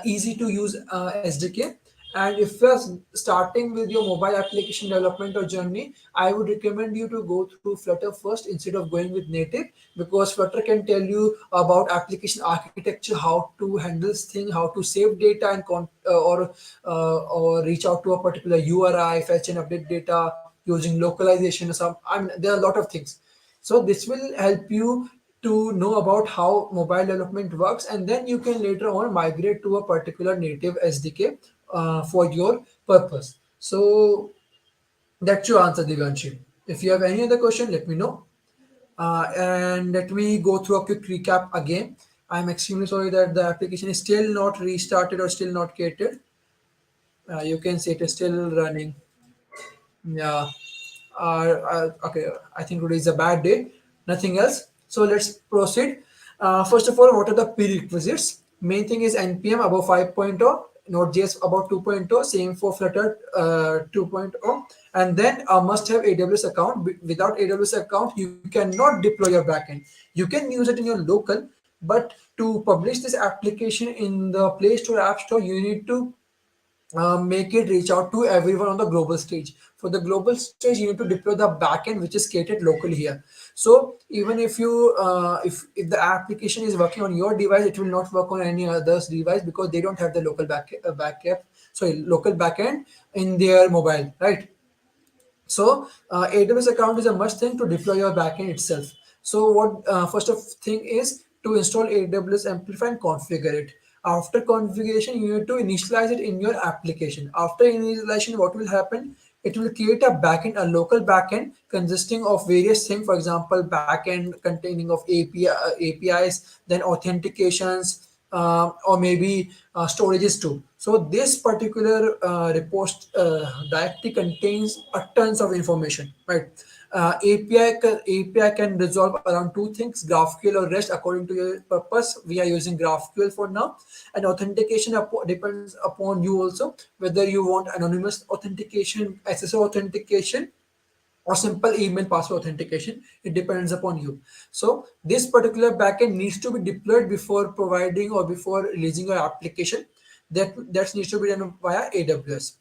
easy to use SDK. And if you're starting with your mobile application development or journey, I would recommend you to go through Flutter first instead of going with native, because Flutter can tell you about application architecture, how to handle things, how to save data and or reach out to a particular URI, fetch and update data using localization or some. I mean, there are a lot of things. So this will help you to know about how mobile development works, and then you can later on migrate to a particular native SDK for your purpose. So that's your answer, Divyanshi. If you have any other question, let me know. And let me go through a quick recap again. I'm extremely sorry that the application is still not restarted or still not created. You can see it is still running. Yeah. Okay, I think today is a bad day. Nothing else. So let's proceed. First of all, what are the prerequisites? Main thing is npm above 5.0, Node.js about 2.0, same for Flutter 2.0, and then must have AWS account. Without AWS account, you cannot deploy your backend. You can use it in your local, but to publish this application in the Play Store, App Store, you need to make it reach out to everyone on the global stage. For the global stage, you need to deploy the backend, which is created locally here. So even if you if the application is working on your device, it will not work on any other's device, because they don't have the local local backend in their mobile, right? So AWS account is a must thing to deploy your backend itself. So what first of thing is to install AWS Amplify and configure it. After configuration, you need to initialize it in your application. After initialization, what will happen? It will create a backend, a local backend consisting of various things. For example, backend containing of APIs, then authentications, or maybe storages too. So this particular report directly contains a tons of information, right? API can resolve around two things: GraphQL or REST, according to your purpose. We are using GraphQL for now, and authentication depends upon you also, whether you want anonymous authentication, SSO authentication, or simple email password authentication. It depends upon you. So this particular backend needs to be deployed before providing or before releasing your application. That needs to be done via AWS.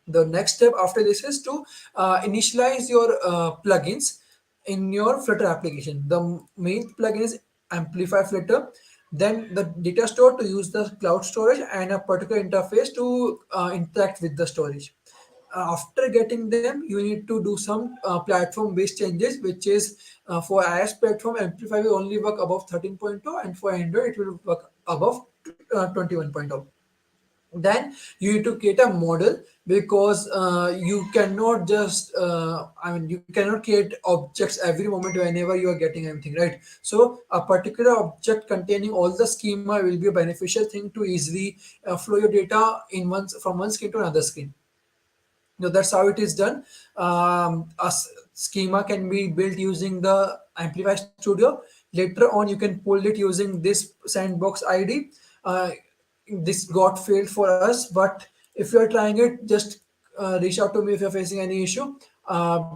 The next step after this is to initialize your plugins in your Flutter application. The main plugin is Amplify Flutter, then the data store to use the cloud storage, and a particular interface to interact with the storage. After getting them, you need to do some platform based changes, which is for iOS platform, Amplify will only work above 13.0, and for Android it will work above 21.0. Then you need to create a model, because you cannot just I mean, you cannot create objects every moment whenever you are getting anything, right? So a particular object containing all the schema will be a beneficial thing to easily flow your data in from one screen to another screen. That's how it is done. schema can be built using the Amplify Studio. Later on, you can pull it using this sandbox ID. Uh, this got failed for us, but if you're trying it, just reach out to me if you're facing any issue,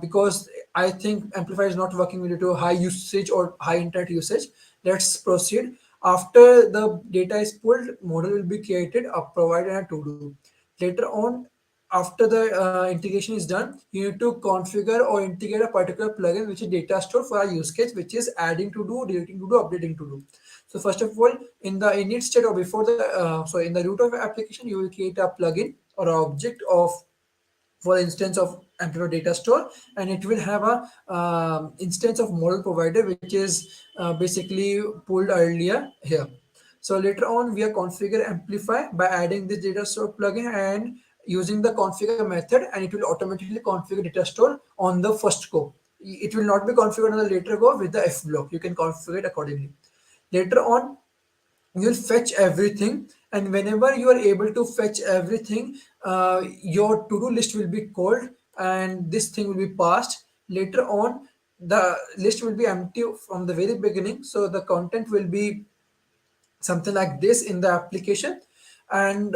because I think Amplify is not working due to high usage or high internet usage. Let's proceed. After the data is pulled, model will be created, provided a to do. Later on, after the integration is done, you need to configure or integrate a particular plugin which is data store for our use case, which is adding to do, deleting to do, updating to do. So first of all, in the init state or before the in the root of application, you will create a plugin or an object of, for instance, of Amplify data store, and it will have a instance of model provider, which is basically pulled earlier here. So later on, we are configure Amplify by adding this data store plugin and using the configure method, and it will automatically configure data store on the first go. It will not be configured on the later go with the F block. You can configure it accordingly. Later on, you'll fetch everything, and whenever you are able to fetch everything, your to-do list will be called, and this thing will be passed. Later on, the list will be empty from the very beginning, so the content will be something like this in the application. And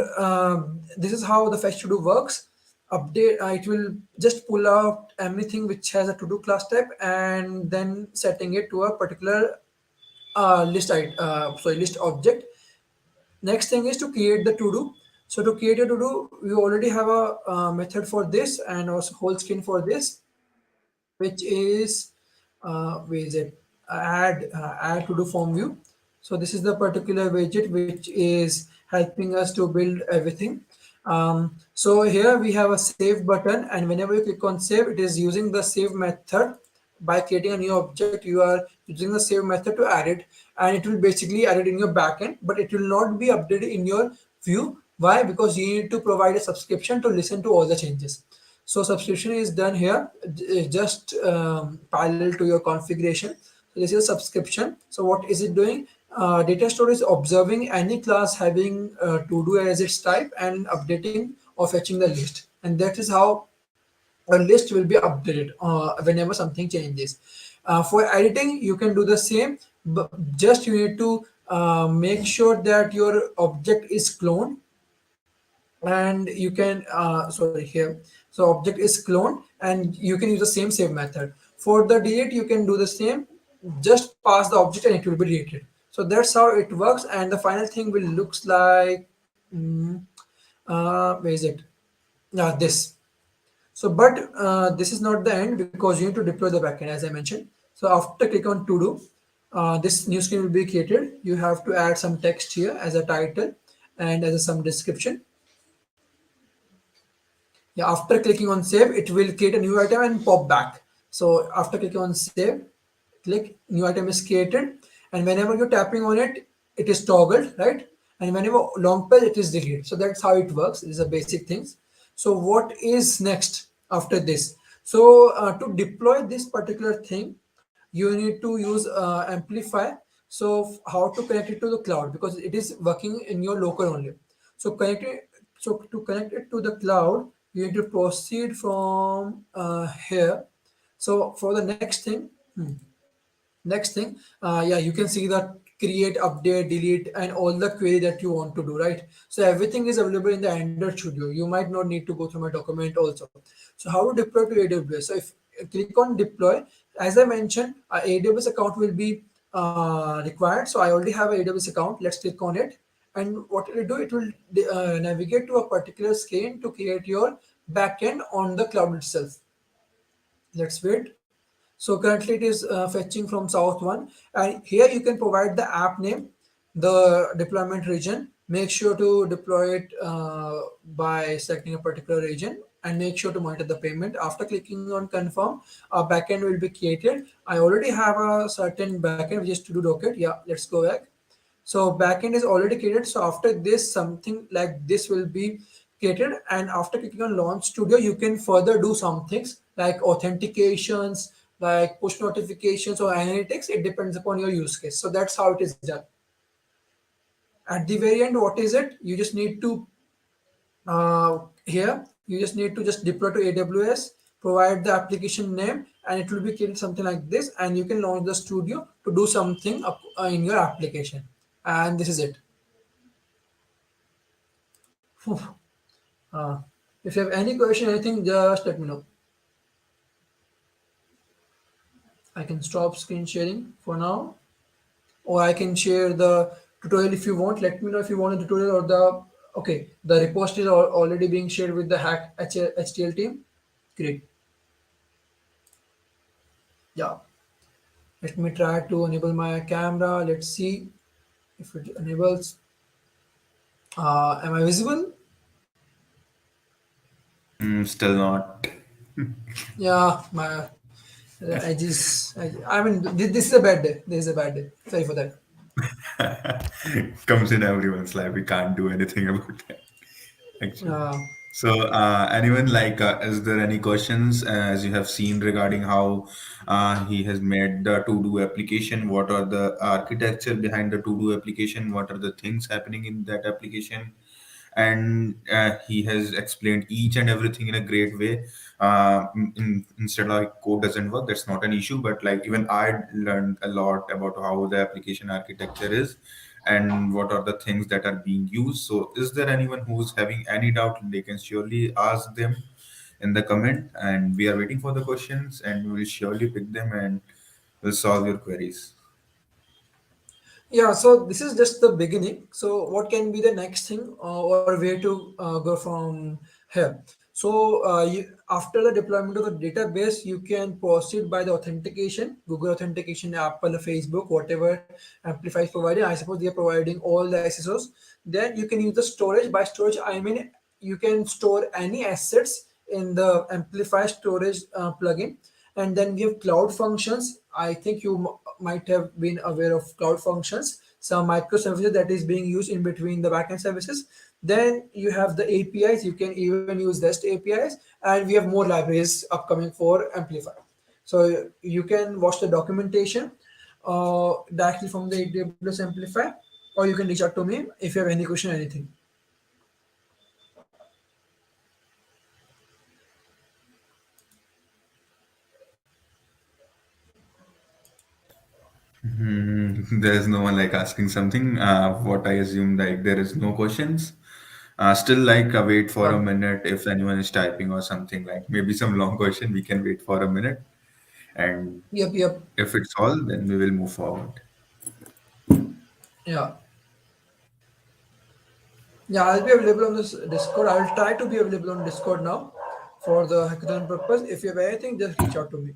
this is how the fetch to do works. Update, it will just pull out anything which has a to do class type, and then setting it to a particular list object. Next thing is to create the to do. So to create a to do, we already have a method for this and also whole screen for this, which is where is it? Add to do form view. So this is the particular widget which is helping us to build everything. So here we have a save button, and whenever you click on save, it is using the save method. By creating a new object, you are using the save method to add it, and it will basically add it in your backend, but it will not be updated in your view. Why? Because you need to provide a subscription to listen to all the changes. So subscription is done here, just parallel to your configuration. So this is a subscription. So what is it doing? Data store is observing any class having to do as its type and updating or fetching the list, and that is how a list will be updated whenever something changes. For editing, you can do the same, but just you need to make sure that your object is cloned, and you can sorry here, so object is cloned, and you can use the same save method. For the delete, you can do the same, just pass the object and it will be deleted. So that's how it works, and the final thing will looks like where is it? This. So, but this is not the end, because you need to deploy the backend as I mentioned. So after click on to do, this new screen will be created. You have to add some text here as a title and as a some description. Yeah, after clicking on save, it will create a new item and pop back. So after clicking on save, click new item is created, and whenever you're tapping on it, it is toggled, right? And whenever long page, it is deleted. So that's how it works. These are basic things. So what is next after this? So to deploy this particular thing, you need to use Amplify. So how to connect it to the cloud, because it is working in your local only. So to connect it to the cloud, you need to proceed from here. So for the next thing, yeah, you can see that create, update, delete, and all the query that you want to do, right? So everything is available in the Android Studio. You might not need to go through my document also. So how to deploy to AWS? So if you click on deploy, as I mentioned, AWS account will be required. So I already have an AWS account. Let's click on it. And what it will do, it will navigate to a particular screen to create your backend on the cloud itself. Let's wait. So currently it is fetching from South one, and here you can provide the app name, the deployment region. Make sure to deploy it by selecting a particular region, and make sure to monitor the payment. After clicking on confirm, a backend will be created. I already have a certain backend which is to do docket. Yeah, let's go back. So backend is already created. So after this, something like this will be created. And after clicking on Launch Studio, you can further do some things like authentications, like push notifications or analytics. It depends upon your use case. So that's how it is done. At the very end, what is it? You just need to here you just need to just deploy to AWS, provide the application name, and it will be created something like this, and you can launch the studio to do something in your application. And this is it. Phew. uh, if you have any question, anything, just let me know. I can stop screen sharing for now, or I can share the tutorial if you want. Let me know if you want a tutorial or the okay. The repository is already being shared with the hack HTL team. Great. Yeah. Let me try to enable my camera. Let's see if it enables. Am I visible? Still not. Yeah, my I mean, this is a bad day. This is a bad day. Sorry for that. Comes in everyone's life. We can't do anything about that, actually. Uh, So, anyone like, is there any questions as you have seen regarding how he has made the to-do application? What are the architecture behind the to-do application? What are the things happening in that application? And he has explained each and everything in a great way. Instead, like code doesn't work, that's not an issue. But like even I learned a lot about how the application architecture is and what are the things that are being used. So, is there anyone who's having any doubt? They can surely ask them in the comment, and we are waiting for the questions, and we will surely pick them and will solve your queries. Yeah, so this is just the beginning. So, what can be the next thing, or where to go from here? So, after the deployment of the database, you can proceed by the authentication, Google authentication, Apple, Facebook, whatever Amplify is providing. I suppose they are providing all the SSOs. Then you can use the storage. By storage, I mean you can store any assets in the Amplify storage plugin. And then we have cloud functions. I think you might have been aware of cloud functions, some microservices that is being used in between the backend services. Then you have the APIs. You can even use REST APIs, and we have more libraries upcoming for Amplify. So you can watch the documentation directly from the AWS Amplify, or you can reach out to me if you have any question or anything. There's no one like asking something. What I assume like there is no questions. Still like wait for a Yeah. minute if anyone is typing or something like maybe some long question. We can wait for a minute, and Yep. Yep. if it's all, then we will move forward. Yeah. Yeah, I'll be available on this Discord. I will try to be available on Discord now for the hackathon purpose. If you have anything, just reach out to me.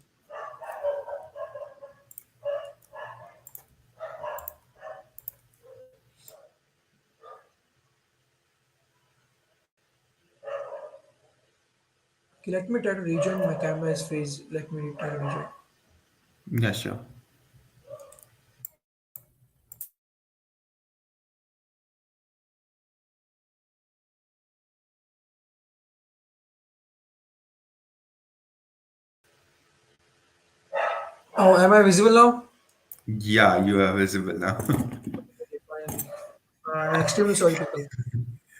Okay, let me try to rejoin. My camera is freeze. Let me try to rejoin. Yeah, sure. Oh, am I visible now? Yeah, you are visible now. Okay, fine. I'm extremely sorry, people.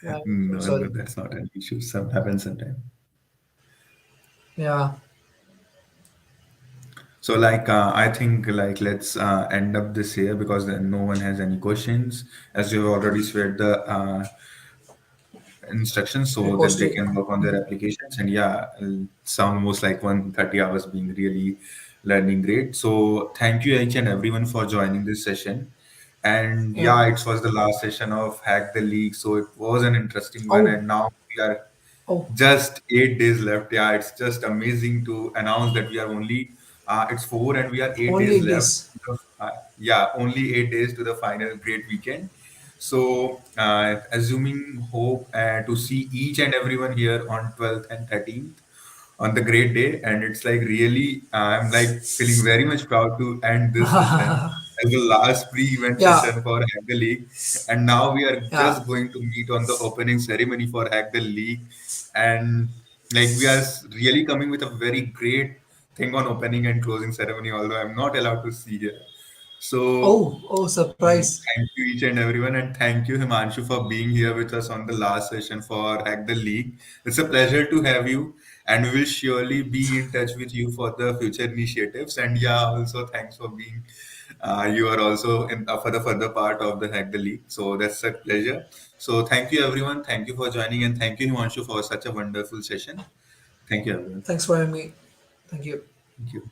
Yeah, I'm extremely No, no, sorry. that's not an issue. Some happens sometime. Yeah. So like I think like let's end up this here because then no one has any questions as you've already shared the instructions so that they Repository. can work on their applications. And yeah, it's almost like 130 hours being really learning great. So thank you each and everyone for joining this session. And Yeah. yeah, it was the last session of Hack the League, so it was an interesting one. Oh, And now we are oh, just 8 days left. Yeah, it's just amazing to announce that we are only it's 4 and we are eight only days 8 left. days. Yeah, only 8 days to the final great weekend. So, assuming hope to see each and everyone here on 12th and 13th on the great day. And it's like really, I'm like feeling very much proud to end this session as the last pre-event Yeah. session for Hack the League. And now we are Yeah. just going to meet on the opening ceremony for Hack the League. And like we are really coming with a very great thing on opening and closing ceremony, although I'm not allowed to see here. So Oh, oh, surprise. thank you each and everyone, and thank you Himanshu for being here with us on the last session for Hack the League. It's a pleasure to have you, and we will surely be in touch with you for the future initiatives. And yeah, also thanks for being you are also in for the further part of the Hack the League. So that's a pleasure. So thank you everyone. Thank you for joining, and thank you Himanshu for such a wonderful session. Thank you everyone. Thanks for having me. Thank you. Thank you.